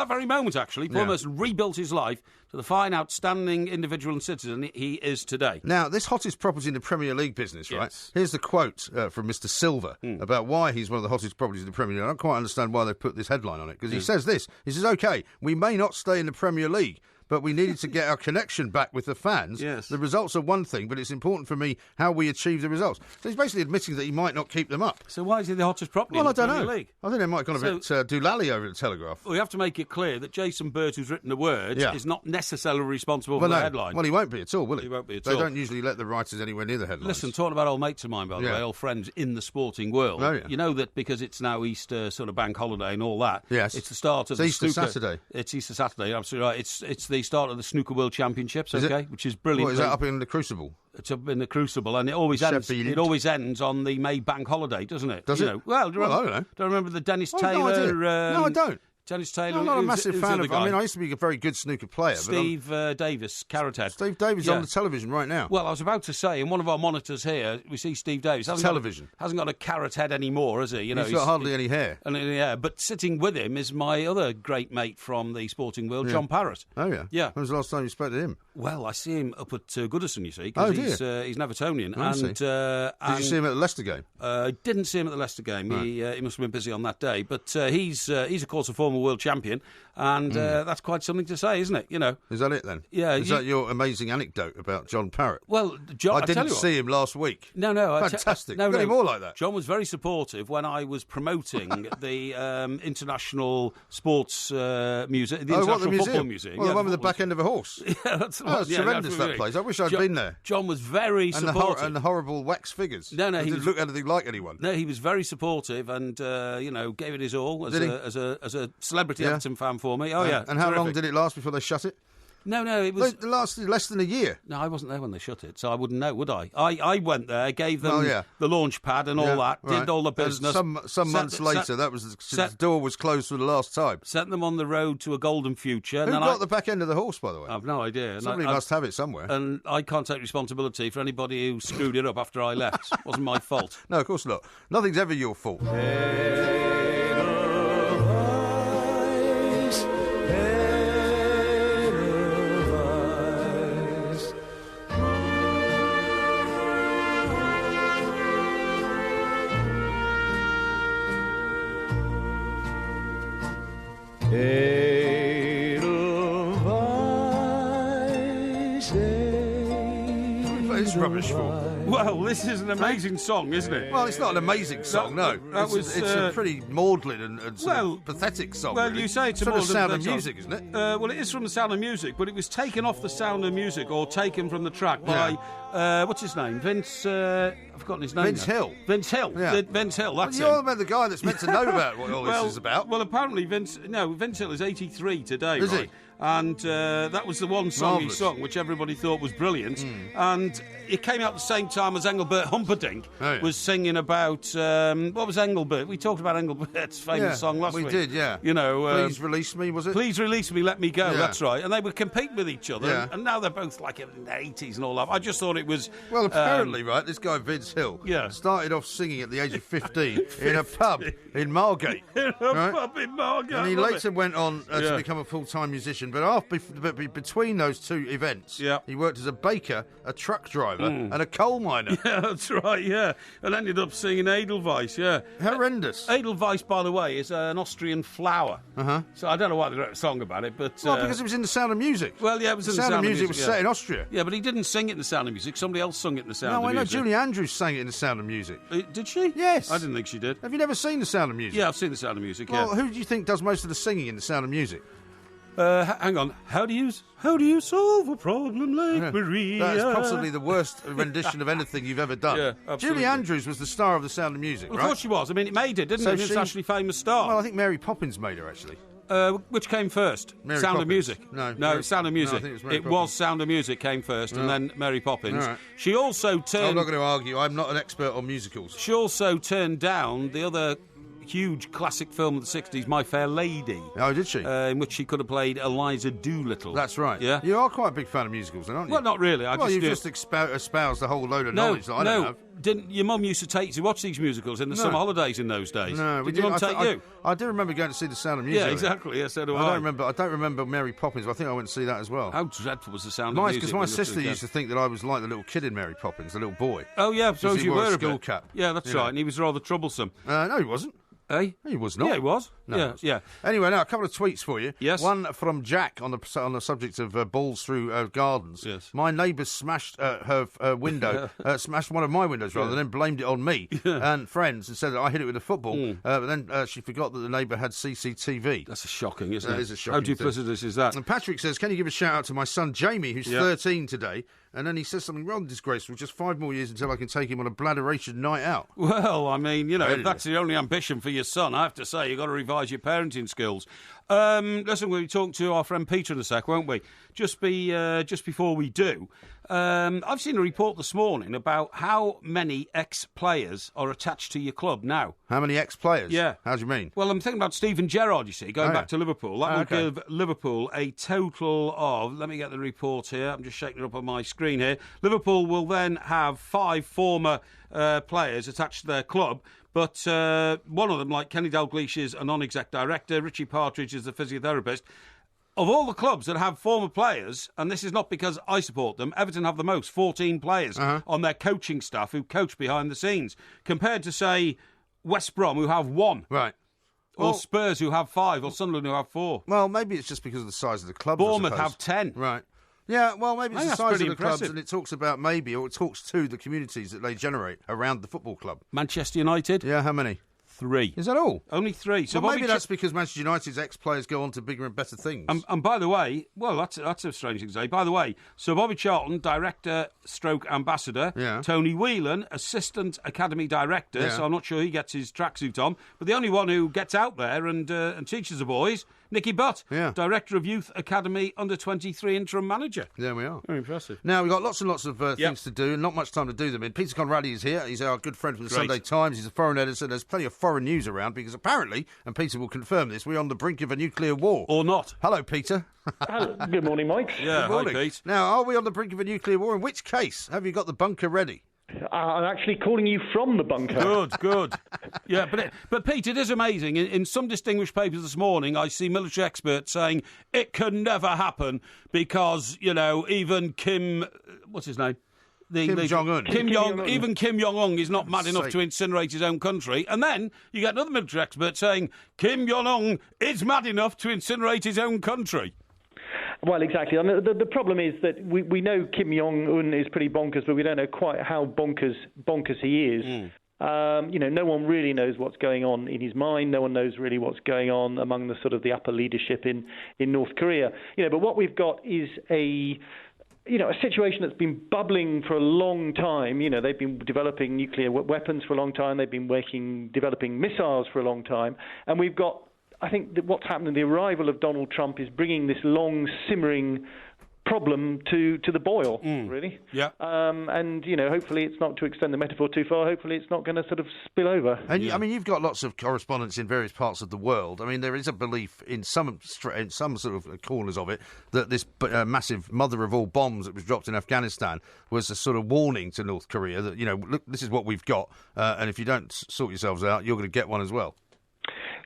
very moment, actually, Paul Merson rebuilt his life to the fine, outstanding individual and citizen he is today. Now, this hottest property in the Premier League business, right? Yes. Here's the quote from Mr. Silver about why he's one of the hottest properties in the Premier League. I don't quite understand why they put this headline on it, because he says this. He says, OK, we may not stay in the Premier League, but we needed to get our connection back with the fans. Yes. The results are one thing, but it's important for me how we achieve the results. So he's basically admitting that he might not keep them up. So why is he the hottest property in the Premier League? I think they might have gone a bit doolally over at the Telegraph. We have to make it clear that Jason Bird, who's written the words, is not necessarily responsible for the headline. Well, he won't be at all, will he? He won't be at all. They don't usually let the writers anywhere near the headlines. Listen, talking about old mates of mine, by the way, old friends in the sporting world. Oh, yeah. You know that because it's now Easter sort of bank holiday and all that. Yes. It's the start of It's the Easter snooker. Saturday. It's Easter Saturday, absolutely right. It's the start of the Snooker World Championships, which is brilliant. What, is that up in the Crucible? It's up in the Crucible, and it always ends on the May bank holiday, doesn't it? Does it? Well, I don't know. Don't remember the Dennis Taylor? No idea. No, I don't. Dennis Taylor. I'm not a massive fan of. I mean, I used to be a very good snooker player. Steve Davis, Carrot Head. Steve Davis on the television right now. Well, I was about to say, in one of our monitors here, we see Steve Davis. Hasn't got a carrot head anymore, has he? You know, he's got hardly any hair. But sitting with him is my other great mate from the sporting world, John Parrott. Oh, yeah? Yeah. When was the last time you spoke to him? Well, I see him up at Goodison, you see, because he's an Evertonian. Did you see him at the Leicester game? I didn't see him at the Leicester game. Right. He must have been busy on that day. But he's of course, a former world champion. And that's quite something to say, isn't it? You know, is that it then? Yeah. Is that your amazing anecdote about John Parrott? Well, John, I didn't see him last week. No, fantastic. Any more like that? John was very supportive when I was promoting the international sports music, the International Football Museum. Well, the one with the back end of a horse. Yeah, that's tremendous. That place. I wish I'd been there. John was very supportive, and the horrible wax figures. No, he didn't look anything like anyone. No, he was very supportive and gave it his all as a celebrity Everton fan for me. Oh yeah. And how long did it last before they shut it? No, it was... It lasted less than a year. No, I wasn't there when they shut it, so I wouldn't know, would I? I went there, gave them the launch pad and all that, did all the business. Some months later, the door was closed for the last time. Sent them on the road to a golden future. Who got the back end of the horse, by the way? I've no idea. Somebody must have it somewhere. And I can't take responsibility for anybody who screwed it up after I left. It wasn't my fault. No, of course not. Nothing's ever your fault. Rubbish for. Well, this is an amazing song, isn't it? Well, it's not an amazing song, no. It's a pretty maudlin and sort of pathetic song. Well, really. you say it's from the Sound of Music, isn't it? Well, it is from the Sound of Music, but it was taken off the Sound of Music or taken from the track by what's his name? Vince. I've forgotten his name. Vince Hill. Vince Hill. Yeah. Vince Hill. That's you're the guy that's meant to know about what all this is about. Well, apparently Vince Hill is 83 today, is right? He? And that was the one song he sung, which everybody thought was brilliant. And it came out at the same time as Engelbert Humperdinck was singing about... what was Engelbert? We talked about Engelbert's famous song last week. We did, yeah. You know... Please Release Me, was it? Please Release Me, Let Me Go, that's right. And they would compete with each other. Yeah. And now they're both like in their 80s and all that. I just thought it was... Well, apparently, right, this guy Vince Hill started off singing at the age of 15 in a pub in Margate. Pub in Margate. And he later went on to become a full-time musician. But between those two events, he worked as a baker, a truck driver, and a coal miner. Yeah, that's right, and ended up singing Edelweiss, Horrendous. Edelweiss, by the way, is an Austrian flower. So I don't know why they wrote a song about it, but... Well, because it was in The Sound of Music. Well, yeah, it was in The Sound of Music. Was set in Austria. Yeah, but he didn't sing it in The Sound of Music. Somebody else sung it in The Sound of Music. No, I know. Julie Andrews sang it in The Sound of Music. Did she? Yes. I didn't think she did. Have you never seen The Sound of Music? Yeah, I've seen The Sound of Music, Well, who do you think does most of the singing in The Sound of Music? Hang on. How do you solve a problem like Maria? That's possibly the worst rendition of anything you've ever done. Yeah, absolutely. Julie Andrews was the star of The Sound of Music, Well, right? Of course she was. I mean, it made it, didn't it? It's an internationally famous star. Well, I think Mary Poppins made her, actually. Which came first? Mary Sound Poppins. of Music. No, Sound of Music. No, I think it was Mary Poppins. Was Sound of Music came first, and then Mary Poppins. Right. She also turned... I'm not going to argue. I'm not an expert on musicals. She also turned down the other huge classic film of the 60s, My Fair Lady. Oh, did she? In which she could have played Eliza Doolittle. That's right. Yeah. You are quite a big fan of musicals, then, aren't you? Well, not really. You've just espoused a whole load of knowledge that I don't have. Didn't your mum used to take you to watch these musicals in the summer holidays in those days? No, did your mum take you? I do remember going to see The Sound of Music. Yeah, exactly. Yeah, so do I. I don't remember Mary Poppins, but I think I went to see that as well. How dreadful was The Sound of Music? Because my sister used to think that I was like the little kid in Mary Poppins, the little boy. Oh yeah, so you were a school cap. Yeah, that's right. And he was rather troublesome. No, he wasn't. Eh? He was not. Yeah, he was. No, yeah. Anyway, now a couple of tweets for you. Yes. One from Jack on the subject of balls through gardens. Yes. My neighbour smashed her window, smashed one of my windows rather, then blamed it on me and friends and said that I hit it with a football. But then she forgot that the neighbour had CCTV. That's shocking, isn't it? That is a shocking How duplicitous is that? And Patrick says, can you give a shout out to my son Jamie, who's 13 today? And then he says something rather disgraceful, just 5 more years until I can take him on a bladderation night out. Well, I mean, if that's the only ambition for your son, I have to say, you've got to revise your parenting skills. Listen, we'll be talking to our friend Peter in a sec, won't we? Just before we do, I've seen a report this morning about how many ex-players are attached to your club now. How many ex-players? Yeah. How do you mean? Well, I'm thinking about Steven Gerrard, you see, going back to Liverpool. That will give Liverpool a total of, let me get the report here, I'm just shaking it up on my screen here. Liverpool will then have 5 former players attached to their club, but one of them, like Kenny Dalglish, is a non-exec director, Richie Partridge is the physiotherapist. Of all the clubs that have former players, and this is not because I support them, Everton have the most, 14 players on their coaching staff who coach behind the scenes, compared to, say, West Brom, who have 1. Right. Or Spurs, who have 5, or Sunderland, who have 4. Well, maybe it's just because of the size of the club. Bournemouth have 10. Right. Yeah, well, maybe it's the size of the clubs, and it talks about it talks to the communities that they generate around the football club. Manchester United? Yeah, how many? 3. Is that all? Only 3. So maybe that's because Manchester United's ex-players go on to bigger and better things. And by the way, well, that's a strange thing to say. By the way, so Bobby Charlton, director stroke ambassador. Yeah. Tony Whelan, assistant academy director. Yeah. So I'm not sure he gets his tracksuit on. But the only one who gets out there and teaches the boys, Nicky Butt, director of youth academy under-23 interim manager. There we are. Very impressive. Now, we've got lots and lots of things to do and not much time to do them in. Peter Conradi is here. He's our good friend from the Sunday Times. He's a foreign editor. There's plenty of foreign news around because apparently, and Peter will confirm this, we're on the brink of a nuclear war. Or not. Hello, Peter. Hello. Good morning, Mike. Yeah, good morning. Hi, Pete. Now, are we on the brink of a nuclear war? In which case? Have you got the bunker ready? I'm actually calling you from the bunker. Good. Yeah, but Pete, it is amazing. In some distinguished papers this morning, I see military experts saying it can never happen because, even Kim... What's his name? Kim Jong-un. Even Kim Jong-un is not mad enough to incinerate his own country. And then you get another military expert saying Kim Jong-un is mad enough to incinerate his own country. Well, exactly. I mean, the problem is that we know Kim Jong-un is pretty bonkers, but we don't know quite how bonkers he is. No one really knows what's going on in his mind. No one knows really what's going on among the sort of the upper leadership in North Korea. But what we've got is a situation that's been bubbling for a long time. They've been developing nuclear weapons for a long time. They've been developing missiles for a long time. And we've got, I think that what's happened, the arrival of Donald Trump is bringing this long simmering problem to the boil, really. Yeah. And hopefully it's not, to extend the metaphor too far, hopefully it's not going to sort of spill over. And you've got lots of correspondence in various parts of the world. I mean, there is a belief in some sort of corners of it that this massive mother of all bombs that was dropped in Afghanistan was a sort of warning to North Korea that, look, this is what we've got, and if you don't sort yourselves out, you're going to get one as well.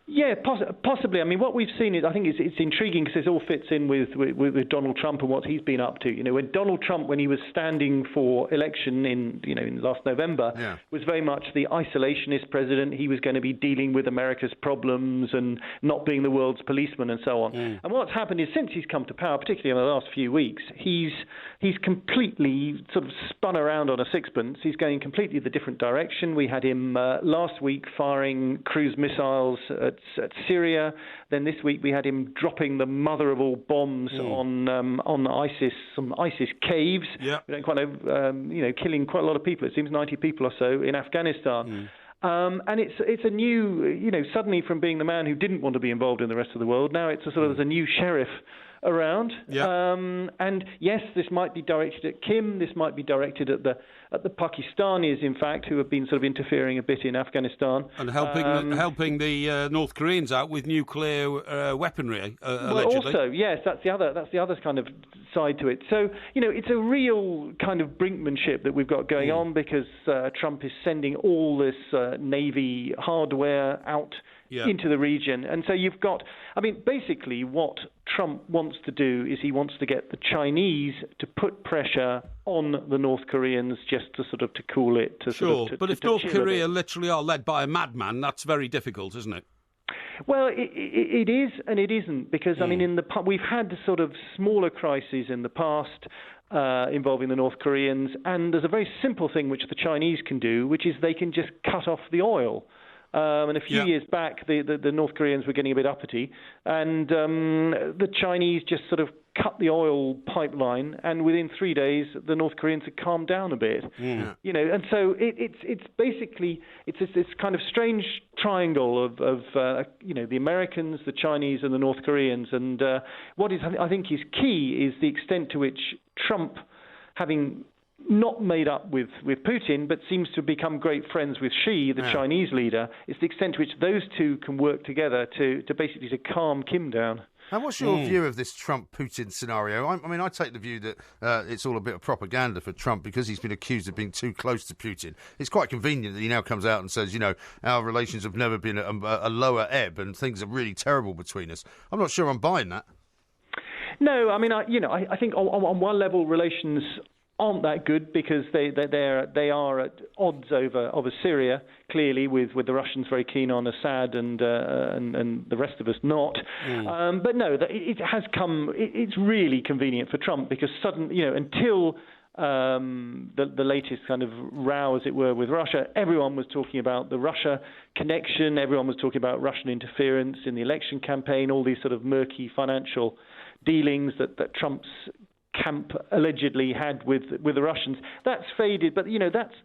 Yeah, possibly. I mean, what we've seen is, I think it's intriguing because this all fits in with Donald Trump and what he's been up to. When Donald Trump, when he was standing for election in last November, was very much the isolationist president. He was going to be dealing with America's problems and not being the world's policeman and so on. And what's happened is, since he's come to power, particularly in the last few weeks, he's completely sort of spun around on a sixpence. He's going completely the different direction. We had him last week firing cruise missiles at Syria. Then this week we had him dropping the mother of all bombs on ISIS, some ISIS caves. Yeah. We don't quite know, killing quite a lot of people. It seems 90 people or so in Afghanistan. And it's a new, suddenly from being the man who didn't want to be involved in the rest of the world, now it's there's a new sheriff around. And yes, this might be directed at Kim. This might be directed at the Pakistanis, in fact, who have been sort of interfering a bit in Afghanistan and helping the North Koreans out with nuclear weaponry. Allegedly. Well, also, yes, that's the other kind of side to it. So it's a real kind of brinkmanship that we've got going on, because Trump is sending all this Navy hardware out into the region. And so you've got, basically what Trump wants to do is he wants to get the Chinese to put pressure on the North Koreans just to sort of to cool it. But if North Korea literally are led by a madman, that's very difficult, isn't it? Well, it is and it isn't, because, we've had sort of smaller crises in the past involving the North Koreans, and there's a very simple thing which the Chinese can do, which is they can just cut off the oil. And a few years back, the North Koreans were getting a bit uppity, and the Chinese just sort of cut the oil pipeline, and within 3 days, the North Koreans had calmed down a bit. And so it's basically this kind of strange triangle of the Americans, the Chinese, and the North Koreans. And what I think is key is the extent to which Trump, having not made up with Putin, but seems to have become great friends with Xi, the Chinese leader, is the extent to which those two can work together to basically to calm Kim down. And what's your view of this Trump-Putin scenario? I take the view that it's all a bit of propaganda for Trump, because he's been accused of being too close to Putin. It's quite convenient that he now comes out and says, our relations have never been at a lower ebb and things are really terrible between us. I'm not sure I'm buying that. No, I think on one level relations aren't that good, because they are at odds over Syria, clearly, with the Russians very keen on Assad and the rest of us not. But no, it has come. It's really convenient for Trump, because until the latest kind of row, as it were, with Russia, everyone was talking about the Russia connection. Everyone was talking about Russian interference in the election campaign. All these sort of murky financial dealings that Trump's camp allegedly had with the Russians. That's faded, but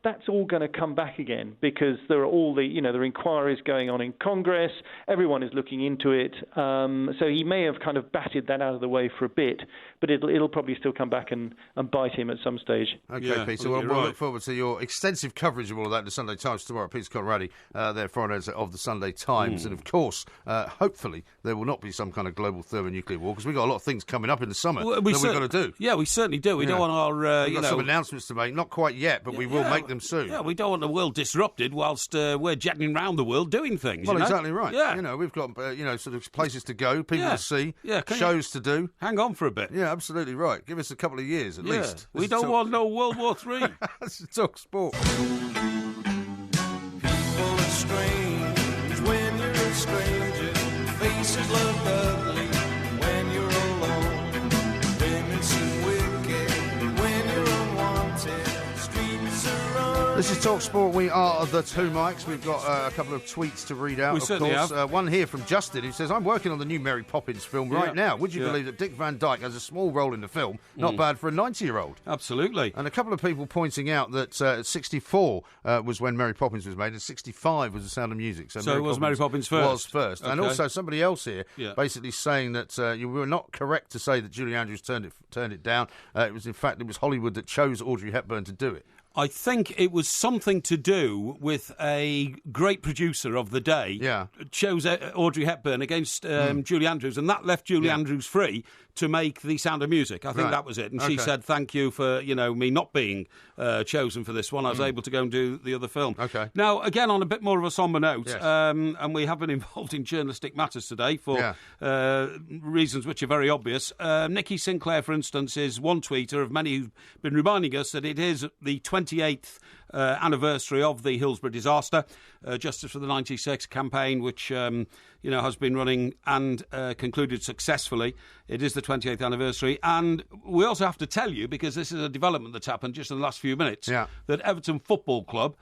that's all going to come back again, because there are all the there are inquiries going on in Congress. Everyone is looking into it. So he may have kind of batted that out of the way for a bit, but it'll probably still come back and bite him at some stage. Okay, Peter. Well, we'll look forward to your extensive coverage of all of that in the Sunday Times tomorrow. Peter Conradi, their foreign editor of the Sunday Times, and of course, hopefully there will not be some kind of global thermonuclear war, because we've got a lot of things coming up in the summer that we've got to do. Yeah, we certainly do. We don't want our... we've got some announcements to make. Not quite yet, but we will make them soon. Yeah, we don't want the world disrupted whilst we're jetting around the world doing things. Well, exactly right. Yeah. We've got, sort of places to go, people to see, shows to do. Hang on for a bit. Yeah, absolutely right. Give us a couple of years at least. We don't want no World War III. That's Talk Sport. People are strange when you're a stranger. Faces look ugly when you're alone. Women seem wicked when you're unwanted. Streets are on. This is Talk Sport. We are the two mics. We've got a couple of tweets to read out, We certainly have. One here from Justin, who says, I'm working on the new Mary Poppins film right now. Would you believe that Dick Van Dyke has a small role in the film? Not bad for a 90-year-old. Absolutely. And a couple of people pointing out that 64 was when Mary Poppins was made, and 65 was The Sound of Music. So Mary Poppins first? Was first. Okay. And also somebody else here basically saying that you were not correct to say that Julie Andrews turned it down. It was Hollywood that chose Audrey Hepburn to do it. I think it was something to do with a great producer of the day chose Audrey Hepburn against Julie Andrews, and that left Julie Andrews free to make The Sound of Music. I think that was it. And she said, thank you for, me not being chosen for this one. I was able to go and do the other film. Okay. Now, again, on a bit more of a sombre note, and we have been involved in journalistic matters today for reasons which are very obvious. Nikki Sinclair, for instance, is one tweeter of many who've been reminding us that it is the 28th anniversary of the Hillsborough disaster, Justice for the 96 campaign, which has been running and concluded successfully. It is the 28th anniversary, and we also have to tell you, because this is a development that's happened just in the last few minutes, that Everton Football Club,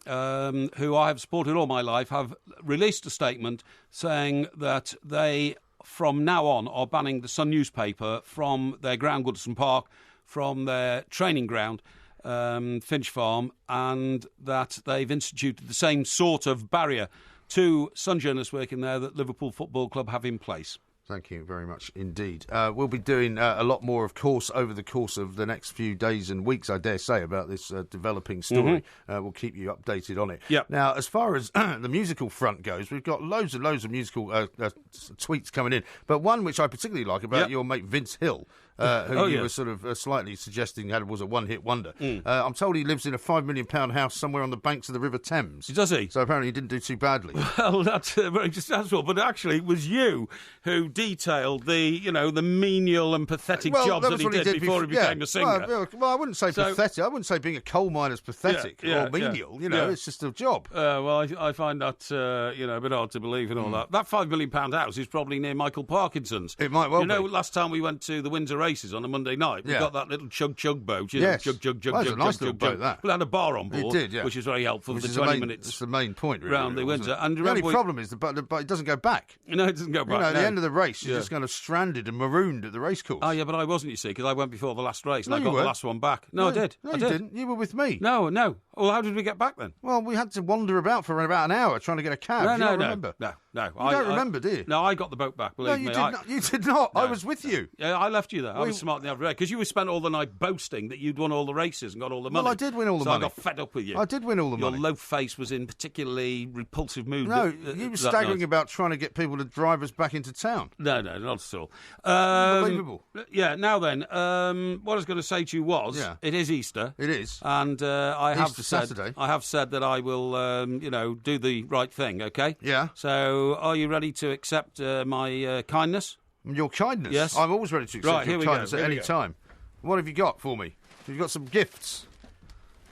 who I have supported all my life, have released a statement saying that they, from now on, are banning the Sun newspaper from their ground, Goodison Park, from their training ground, Finch Farm, and that they've instituted the same sort of barrier to Sun journalists working there that Liverpool Football Club have in place. Thank you very much indeed. We'll be doing a lot more, of course, over the course of the next few days and weeks, I dare say, about this developing story. We'll keep you updated on it. Yep. Now, as far as the musical front goes, we've got loads and loads of musical tweets coming in, but one which I particularly like about your mate Vince Hill, who you were sort of slightly suggesting was a one-hit wonder. I'm told he lives in a £5 million house somewhere on the banks of the River Thames. Does he? So apparently he didn't do too badly. Well, that's very successful. But actually, it was you who detailed the menial and pathetic jobs that he did before he became a singer. Well, I wouldn't say pathetic. I wouldn't say being a coal miner's pathetic or menial. It's just a job. Well, I find that a bit hard to believe and all that. That £5 million house is probably near Michael Parkinson's. It might well be. Last time we went to the Windsor races on a Monday night, we got that little chug boat. Yes. Chug. Well, it's a nice little boat, that. We had a bar on board, it did, which is very helpful for the 20 minutes. That's the main point, really. Around the Windsor. And the only problem is it doesn't go back. No, it doesn't go back. At the end of the race, you're just kind of stranded and marooned at the racecourse. Oh, yeah, but I wasn't, you see, because I went before the last race and I got the last one back. No, I did. No, you didn't. You were with me. No. Well, how did we get back then? Well, we had to wander about for about an hour trying to get a cab. No, you don't remember? No. You don't remember, do you? No, I got the boat back, believe me. You did not. No. I was with you. Yeah, I left you there. I was smart enough because you were spent all the night boasting that you'd won all the races and got all the money. Well, I did win all the money. So I got fed up with you. I did win all the money. Your low face was in particularly repulsive mood. No, you were staggering about trying to get people to drive us back into town. No, not at all. Unbelievable. Yeah, now then, what I was going to say to you was, it is Easter. It is. And I Saturday. have said that I will, do the right thing, okay? Yeah. So are you ready to accept my kindness? Your kindness? Yes. I'm always ready to accept your kindness at any time. What have you got for me? Have you got some gifts?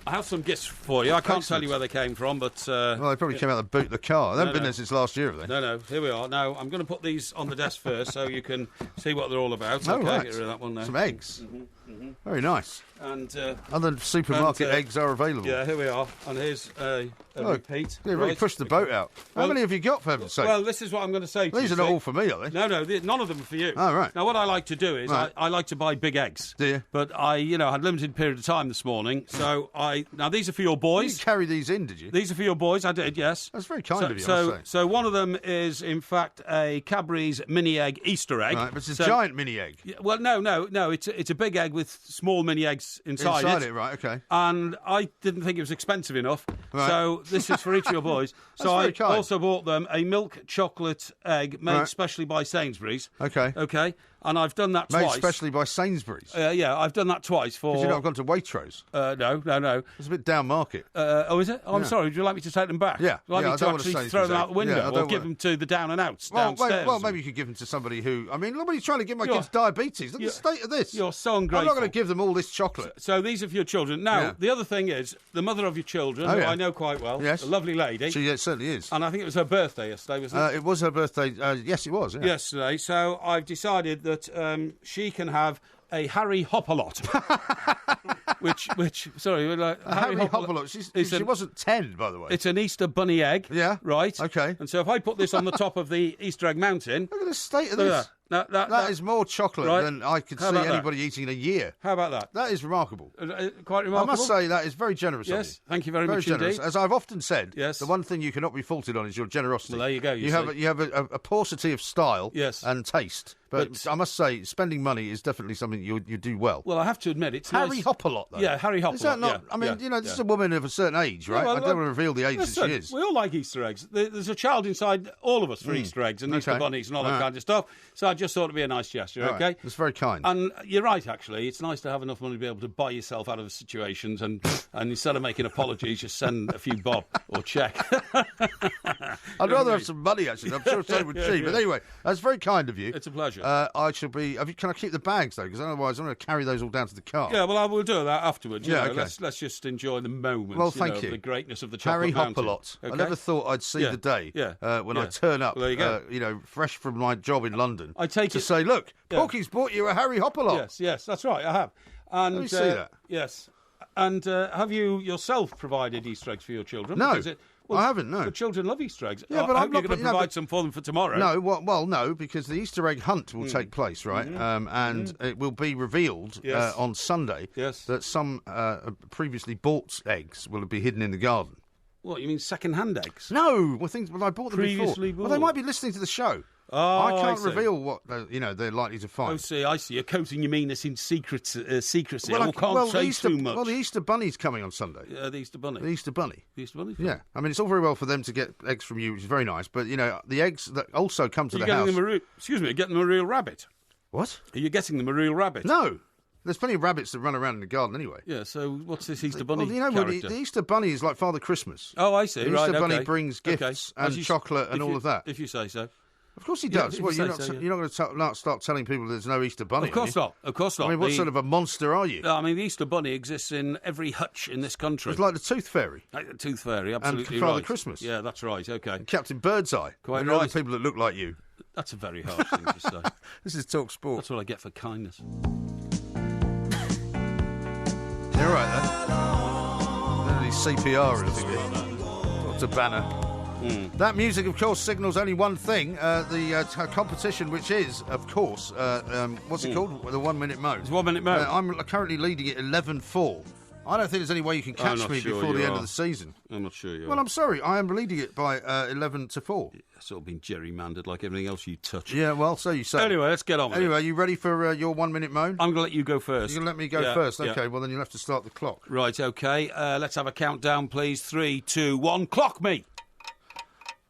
I have some gifts for you. I can't tell you where they came from, but... well, they probably came out of the boot of the car. They haven't been there since last year, have they? No. Here we are. Now, I'm going to put these on the desk first so you can see what they're all about. Oh, okay, right. Get rid of that one there. Some eggs. Very nice. And other supermarket eggs are available. Yeah, here we are. And here's a repeat. They really pushed the boat out. How many have you got, for heaven's sake? Well, this is what I'm going to say to you. These are not all for me, are they? No, none of them are for you. Oh, right. Now, what I like to do is I like to buy big eggs. Do you? But I, had a limited period of time this morning, so now these are for your boys. You didn't carry these in, did you? These are for your boys. I did, yes. That's very kind of you, I must say. So one of them is, in fact, a Cadbury's mini egg Easter egg. Right, but it's a giant mini egg. Well, no. It's a big egg with small mini eggs inside it. Right, okay. And I didn't think it was expensive enough, so this is for each of your boys. So I also bought them a milk chocolate egg made specially by Sainsbury's. Okay. And I've done that twice. Made specially by Sainsbury's? Yeah, I've done that twice for... Did you not have gone to Waitrose? No. It's a bit down market. Oh, is it? Oh, I'm sorry. Would you like me to take them back? Yeah. Would you like me to actually throw them out the window or give them to the down and outs downstairs? Well, maybe you could give them to somebody who... I mean, nobody's trying to give my kids diabetes. Look at the state of this. You're so ungrateful. I'm not going to give them all this chocolate. So these are for your children. Now, the other thing is, the mother of your children, who I know quite well, a lovely lady. She certainly is. And I think it was her birthday yesterday, wasn't it? It was her birthday. Yes, it was. Yeah. Yesterday. So I've decided that she can have a Harry Hopalot. which Harry Hopalot. She wasn't 10, by the way. It's an Easter bunny egg. Yeah. Right. Okay. And so if I put this on the top of the Easter egg mountain... Look at the state of this. That is more chocolate than I could see anybody eating in a year. How about that? That is remarkable. Quite remarkable. I must say that is very generous of you. Yes, thank you very much generous. indeed. As I've often said, the one thing you cannot be faulted on is your generosity. Well, there you go. You have a paucity of style and taste. But I must say, spending money is definitely something you do well. Well, I have to admit, it's Harry Hopalot, though. Yeah, Harry Hopalot. Is that not? I mean, this is a woman of a certain age, right? I don't want to reveal the age that she is. We all like Easter eggs. There's a child inside all of us for Easter eggs and Easter bunnies and all that kind of stuff. So I just thought it'd be a nice gesture, okay? That's very kind. And you're right, actually. It's nice to have enough money to be able to buy yourself out of situations and instead of making apologies, just send a few bob or check. I'd rather have some money, actually. I'm sure so would she. But anyway, that's very kind of you. It's a pleasure. I shall be... Can I keep the bags, though? Because otherwise I'm going to carry those all down to the car. Yeah, well, I will do that afterwards. Okay. Let's just enjoy the moment. Well, thank you. The greatness of the chocolate Harry mountain. Hopalot. Okay? I never thought I'd see the day when I turn up, well, there you go. Fresh from my job in London, to say, look, Porky's bought you a Harry Hopalot. Yes, that's right, I have. And, let me see that. Yes. And have you yourself provided Easter eggs for your children? No. I haven't, no. The children love Easter eggs. Yeah, but I hope you're going to provide some for them for tomorrow. No, no, because the Easter egg hunt will take place, right? And it will be revealed on Sunday that some previously bought eggs will be hidden in the garden. What, you mean second-hand eggs? No, I bought them Previously before. bought. Well, they might be listening to the show. Oh, I can't reveal what they're likely to find. Oh, I see. You're coating your meanness in secrecy. I can't say too much. Well, the Easter Bunny's coming on Sunday. The Easter Bunny. The Easter Bunny. The Easter Bunny? Yeah. I mean, it's all very well for them to get eggs from you, which is very nice, but, the eggs that also come to the house... Excuse me, getting them a real rabbit? What? Are you getting them a real rabbit? No. There's plenty of rabbits that run around in the garden anyway. Yeah, so what's this Easter Bunny the Easter Bunny is like Father Christmas. Oh, I see. The Easter Bunny brings gifts and chocolate and all of that. If you say so. Of course he does. Well, you're not going to start telling people there's no Easter Bunny. Of course not. Of course not. I mean, what sort of a monster are you? I mean, the Easter Bunny exists in every hutch in this country. It's like the Tooth Fairy. Like the Tooth Fairy, absolutely and right. Father Christmas. Yeah, that's right. Okay. And Captain Birdseye. Quite and right. Other people that look like you. That's a very harsh thing to say. This is Talk Sport. That's what I get for kindness. You're right, then. Don't need CPR or anything. Dr. Banner. That music, of course, signals only one thing, the competition, which is, of course, what's it called? The 1 minute moan. It's 1 minute moan. I'm currently leading it 11-4. I don't think there's any way you can catch me before the end of the season. I'm not sure you are. Well, I'm sorry. I am leading it by 11-4. It's sort of been gerrymandered like everything else you touch. Yeah, well, so you say. Anyway, let's get on with it. Anyway, you ready for your 1 minute moan? I'm going to let you go first. You're going to let me go first? Okay, well, then you'll have to start the clock. Right, okay. Let's have a countdown, please. 3, 2, 1. Clock me!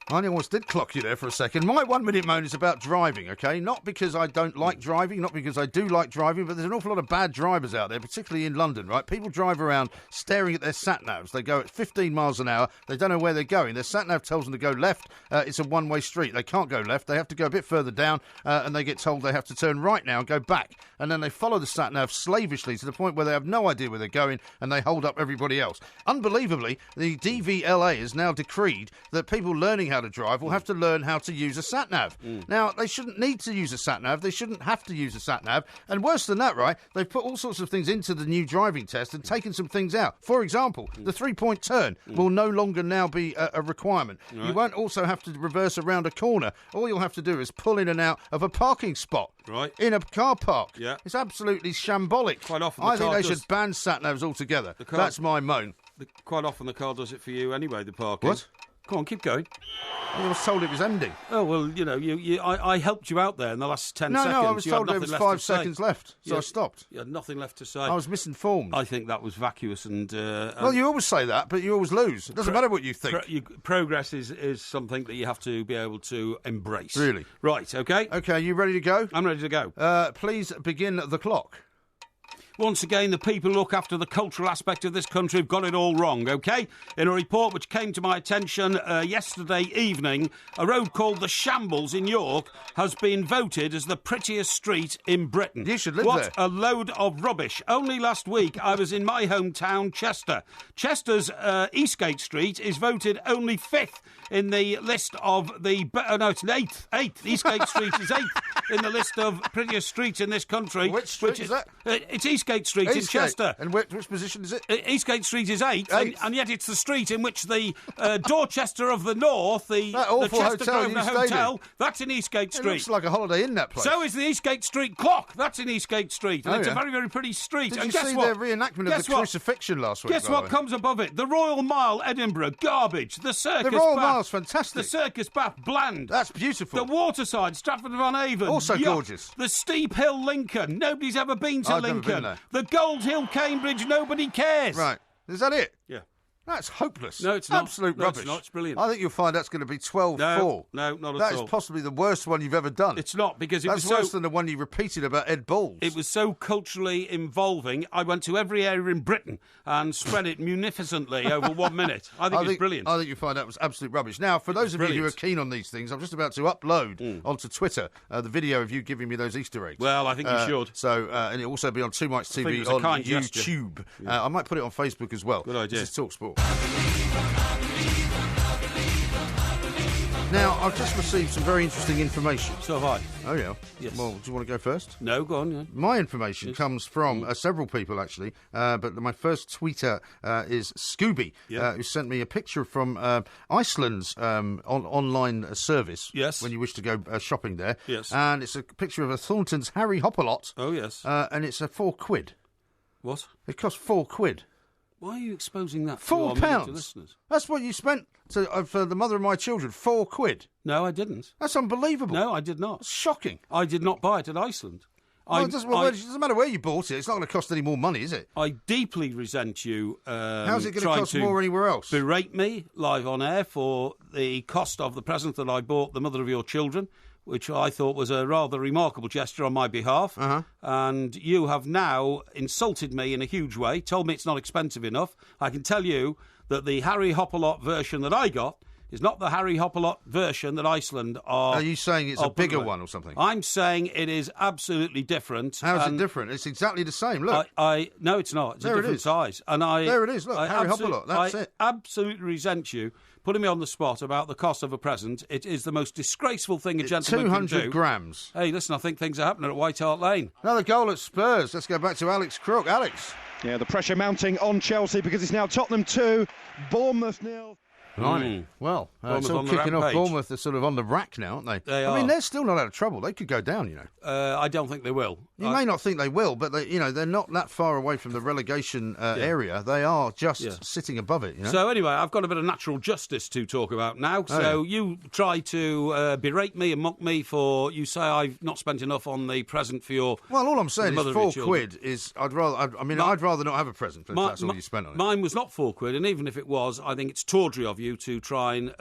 I almost did clock you there for a second. My 1 minute moan is about driving, okay? Not because I don't like driving, not because I do like driving, but there's an awful lot of bad drivers out there, particularly in London, right? People drive around staring at their sat-navs. They go at 15 miles an hour. They don't know where they're going. Their sat-nav tells them to go left. It's a one-way street. They can't go left. They have to go a bit further down, and they get told they have to turn right now and go back. And then they follow the sat-nav slavishly to the point where they have no idea where they're going, and they hold up everybody else. Unbelievably, the DVLA has now decreed that people learning how to drive will have to learn how to use a sat-nav. Now, they shouldn't need to use a sat-nav. They shouldn't have to use a sat-nav. And worse than that, right, they've put all sorts of things into the new driving test and taken some things out. For example, the three-point turn will no longer now be a requirement. Right. You won't also have to reverse around a corner. All you'll have to do is pull in and out of a parking spot. Right. In a car park. Yeah. It's absolutely shambolic. Quite often I think they should ban sat-navs altogether. That's my moan. Quite often the car does it for you anyway, the parking. What? Come on, keep going. I was told it was ending. Oh, well, I helped you out there in the last 10 seconds. No, I was told there was 5 seconds left, so I stopped. You had nothing left to say. I was misinformed. I think that was vacuous and... well, you always say that, but you always lose. It doesn't matter what you think. Progress is something that you have to be able to embrace. Really? Right, OK? OK, are you ready to go? I'm ready to go. Please begin the clock. Once again, the people who look after the cultural aspect of this country have got it all wrong, OK? In a report which came to my attention yesterday evening, a road called The Shambles in York has been voted as the prettiest street in Britain. You should live there. What a load of rubbish. Only last week I was in my hometown, Chester. Chester's Eastgate Street is voted only 5th in the list of the... no, it's 8th. Eastgate Street is 8th in the list of prettiest streets in this country. Which street is that? It's Eastgate Street in Chester. And which position is it? Eastgate Street is 8th, and yet it's the street in which the Dorchester of the North, the Chester Grosvenor Hotel, that's in Eastgate Street. It looks like a Holiday Inn, that place. So is the Eastgate Street clock. That's in Eastgate Street. And it's a very, very pretty street. Did and you guess see what? their reenactment of the crucifixion last week? Guess what comes above it? The Royal Mile, Edinburgh, garbage. The Circus The Royal Bath, Mile's fantastic. The Circus Bath, bland. That's beautiful. The Waterside, Stratford-upon-Avon, also gorgeous. The Steep Hill, Lincoln. Nobody's ever been to Lincoln. Never been there. The Gold Hill, Cambridge. Nobody cares. Right. Is that it? Yeah. That's hopeless. No, it's not. Absolute rubbish. It's not. It's brilliant. I think you'll find that's going to be 12-4. No, not at all. That is possibly the worst one you've ever done. It's not, because it was That's worse than the one you repeated about Ed Balls. It was so culturally involving. I went to every area in Britain and spread it munificently over 1 minute. I think it's brilliant. I think you'll find that was absolute rubbish. Now, for those of you who are keen on these things, I'm just about to upload onto Twitter the video of you giving me those Easter eggs. Well, I think you should. So, and it'll also be on Two Mics TV on YouTube. Yeah. I might put it on Facebook as well. Good idea. This is Talk Sport. Now, I've just received some very interesting information. So have I. Oh, yeah? Yes. Well, do you want to go first? No, go on, yeah. My information comes from several people, actually, but my first tweeter is Scooby, who sent me a picture from Iceland's online service. Yes. When you wish to go shopping there. Yes. And it's a picture of a Thornton's Harry Hopalot. Oh, yes. And it's a £4. What? It costs £4. Why are you exposing that? £4. To listeners? That's what you spent for the mother of my children. £4. No, I didn't. That's unbelievable. No, I did not. That's shocking. I did not buy it in Iceland. It doesn't matter where you bought it. It's not going to cost any more money, is it? I deeply resent you. How's it going to cost more anywhere else? Berate me live on air for the cost of the present that I bought the mother of your children, which I thought was a rather remarkable gesture on my behalf. And you have now insulted me in a huge way, told me it's not expensive enough. I can tell you that the Harry Hopalot version that I got is not the Harry Hopalot version that Iceland are. Are you saying it's a bigger one or something? I'm saying it is absolutely different. How is it different? It's exactly the same. Look. No, it's not. It's a different size. And there it is. Look, Harry Hopalot. That's it. I absolutely resent you putting me on the spot about the cost of a present. It is the most disgraceful thing a gentleman can do. 200 grams. Hey, listen, I think things are happening at White Hart Lane. Another goal at Spurs. Let's go back to Alex Crook. Alex. Yeah, the pressure mounting on Chelsea because it's now Tottenham 2, Bournemouth 0. Blimey. Well, it's all kicking off. Bournemouth are sort of on the rack now, aren't they? They are. I mean, they're still not out of trouble. They could go down, you know. I don't think they will. You may not think they will, but they're not that far away from the relegation area. They are just sitting above it, you know? So anyway, I've got a bit of natural justice to talk about now. You try to berate me and mock me for, you say I've not spent enough on the present for your. Well, all I'm saying is £4 is, I'd rather not have a present if that's all you spent on it. Mine was not £4, and even if it was, I think it's tawdry of you to try and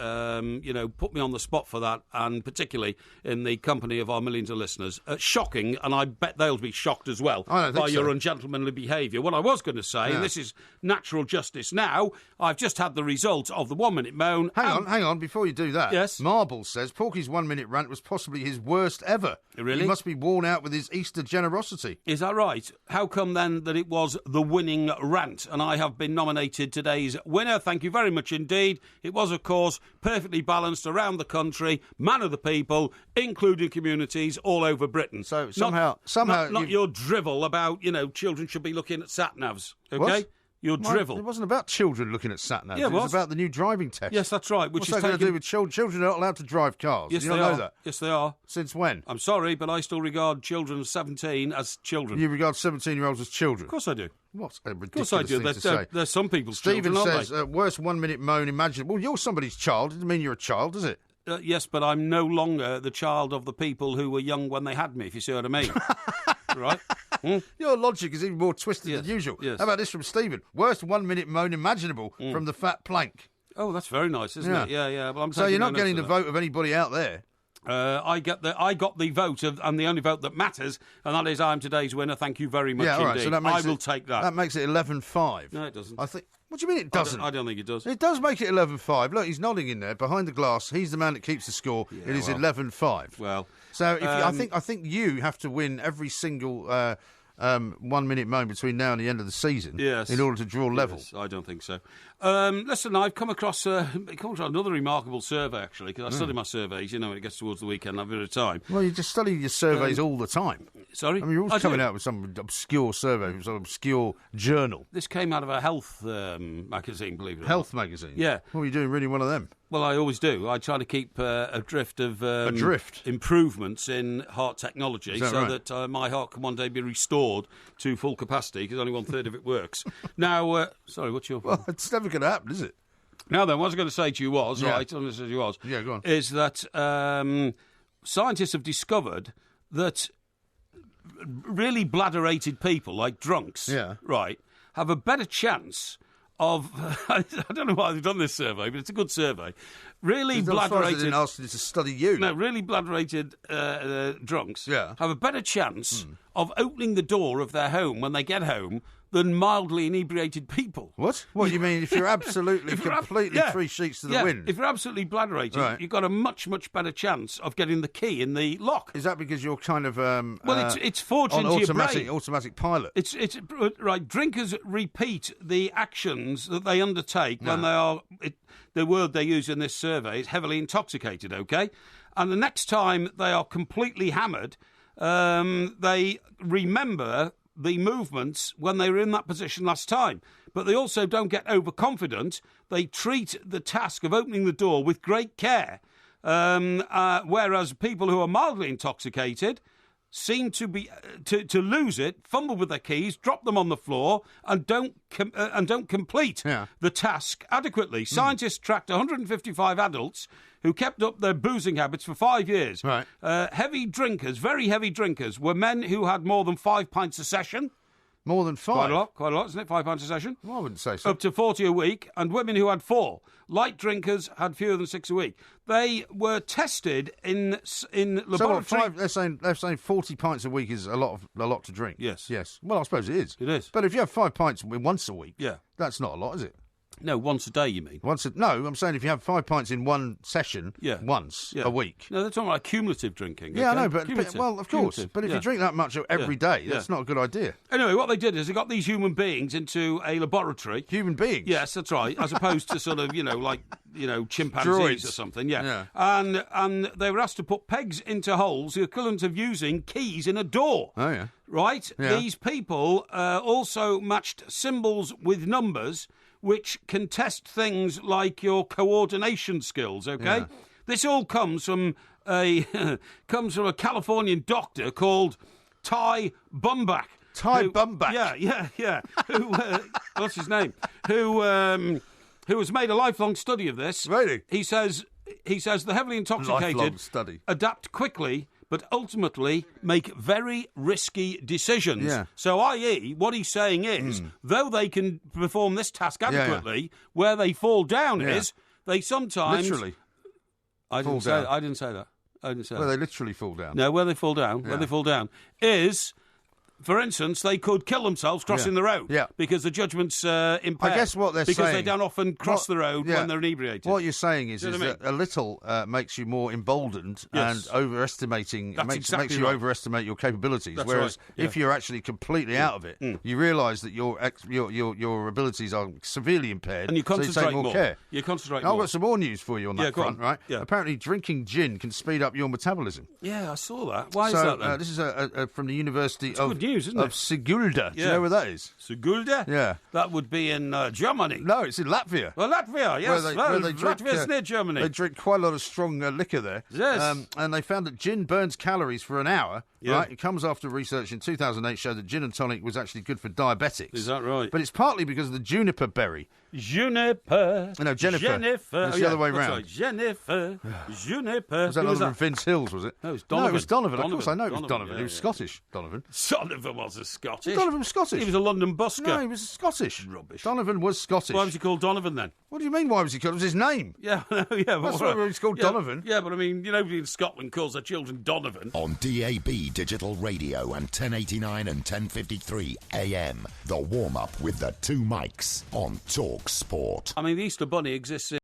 put me on the spot for that, and particularly in the company of our millions of listeners. Shocking, and I bet they'll be shocked as well by your ungentlemanly behaviour. What I was going to say, and this is natural justice now, I've just had the result of the 1 minute moan. Hang on, before you do that. Yes? Marble says Porky's 1 minute rant was possibly his worst ever. Really? He must be worn out with his Easter generosity. Is that right? How come then that it was the winning rant, and I have been nominated today's winner? Thank you very much indeed. It was, of course, perfectly balanced around the country, man of the people, including communities all over Britain. So somehow not your drivel about, children should be looking at sat-navs, okay? What? Your drivel. It wasn't about children looking at sat-navs. Yeah, it was about the new driving test. Yes, that's right. What's that going to do with children? Children are not allowed to drive cars. Yes, you don't know that? Yes, they are. Since when? I'm sorry, but I still regard children of 17 as children. You regard 17-year-olds as children? Of course I do. What a ridiculous thing to say. Of course I do. They're some people's Stephen children, says, worst 1 minute moan imaginable. Well, you're somebody's child. It doesn't mean you're a child, does it? Yes, but I'm no longer the child of the people who were young when they had me, if you see what I mean. Right? Your logic is even more twisted than usual. Yes. How about this from Stephen? Worst 1 minute moan imaginable from the fat plank. Oh, that's very nice, isn't it? Yeah. Well, so you're not getting the vote of anybody out there. I got the vote and the only vote that matters, and that is I'm today's winner. Thank you very much indeed. So I will take that. That makes it 11-5. No, it doesn't. I think. What do you mean it doesn't? I don't think it does. It does make it 11-5. Look, he's nodding in there behind the glass. He's the man that keeps the score. It is 11-5. Well, so I think you have to win every single 1 minute moan between now and the end of the season in order to draw level. Yes, I don't think so. Listen, I've come across another remarkable survey, actually, because I study my surveys, when it gets towards the weekend, I have a bit of time. Well, you just study your surveys all the time. Sorry? I mean, you're always coming out with some obscure survey from some obscure journal. This came out of a health magazine, believe it or not. Health magazine? Yeah. What were you doing reading one of them? Well, I always do. I try to keep adrift of improvements in heart technology that my heart can one day be restored to full capacity, because only 1/3 of it works. Now, sorry, what's your... Well, it's never going to happen, is it? Now then, what I was going to say to you was, go on. Is that scientists have discovered that really bladderated people, like drunks, have a better chance of... I don't know why they've done this survey, but it's a good survey. Really bladderated... They didn't ask you to study you. No, really bladderated drunks have a better chance of opening the door of their home when they get home than mildly inebriated people. What? What, you mean if you're absolutely, completely three sheets to the wind? If you're absolutely bladderated, you've got a much, much better chance of getting the key in the lock. Is that because you're kind of... it's forged into your brain. Automatic pilot. It's right. Drinkers repeat the actions that they undertake when they are... the word they use in this survey is heavily intoxicated, okay? And the next time they are completely hammered, they remember the movements when they were in that position last time. But they also don't get overconfident. They treat the task of opening the door with great care. Whereas people who are mildly intoxicated seem to be to lose it, fumble with their keys, drop them on the floor, and don't complete the task adequately. Scientists tracked 155 adults who kept up their boozing habits for 5 years. Right. Heavy drinkers, very heavy drinkers, were men who had more than 5 pints a session. More than 5? Quite a lot, isn't it? 5 pints a session. Well, I wouldn't say so. Up to 40 a week, and women who had 4. Light drinkers had fewer than 6 a week. They were tested in laboratory. So what, they're saying 40 pints a week is a lot to drink. Yes. Well, I suppose it is. It is. But if you have 5 pints once a week, yeah, that's not a lot, is it? No, once a day, you mean? No, I'm saying if you have 5 pints in one session, once a week. No, they're talking about cumulative drinking. Yeah, okay? I know, but well, of course. But if you drink that much every day, that's not a good idea. Anyway, what they did is they got these human beings into a laboratory. Human beings? Yes, that's right, as opposed to sort of, chimpanzees droids or something, And they were asked to put pegs into holes, the equivalent of using keys in a door. Oh, yeah. Right? Yeah. These people also matched symbols with numbers, which can test things like your coordination skills, okay? Yeah. This all comes from a Californian doctor called Ty Bumbach. Bumbach? Yeah. Who, what's his name? Who has made a lifelong study of this. Really? He says the heavily intoxicated adapt quickly, but ultimately make very risky decisions. Yeah. So, i.e., what he's saying is, though they can perform this task adequately, where they fall down is they sometimes... Literally. I didn't say that. Where they literally fall down. No, where they fall down is... For instance, they could kill themselves crossing the road because the judgment's impaired. I guess what they're saying... Because they don't often cross the road when they're inebriated. What you're saying is that a little makes you more emboldened and overestimating... makes you overestimate your capabilities. That's whereas right. if you're actually completely out of it, you realise that your abilities are severely impaired. And you concentrate so you take more care. You concentrate I've more. got some more news for you on that front, right? Yeah. Apparently drinking gin can speed up your metabolism. Yeah, I saw that. Why is that then? This is from the University of... News, isn't it? Sigulda. Do you know where that is? Sigulda? Yeah. That would be in Germany. No, it's in Latvia. Well, Latvia, yes. Where they drink, Latvia's near Germany. They drink quite a lot of strong liquor there. Yes. And they found that gin burns calories for an hour. Yeah. Right? It comes after research in 2008 showed that gin and tonic was actually good for diabetics. Is that right? But it's partly because of the juniper berry. Juniper. No, Jennifer. It's the other way round. Right. Jennifer. Juniper. Was that another Vince Hills, was it? No, it was Donovan. No, it was Donovan. Of course, I know it was Donovan. Yeah, he was Scottish, Donovan. Donovan wasn't Scottish. Donovan was Scottish. He was a London busker. No, he was Scottish. Rubbish. Donovan was Scottish. Why was he called Donovan then? What do you mean, why was he called? It was his name. Yeah, But that's why he was called Donovan. Yeah, but I mean, nobody in Scotland calls their children Donovan. On DAB Digital Radio and 1089 and 1053 AM. The warm-up with the two mics on Talk Sport. I mean, the Easter Bunny exists in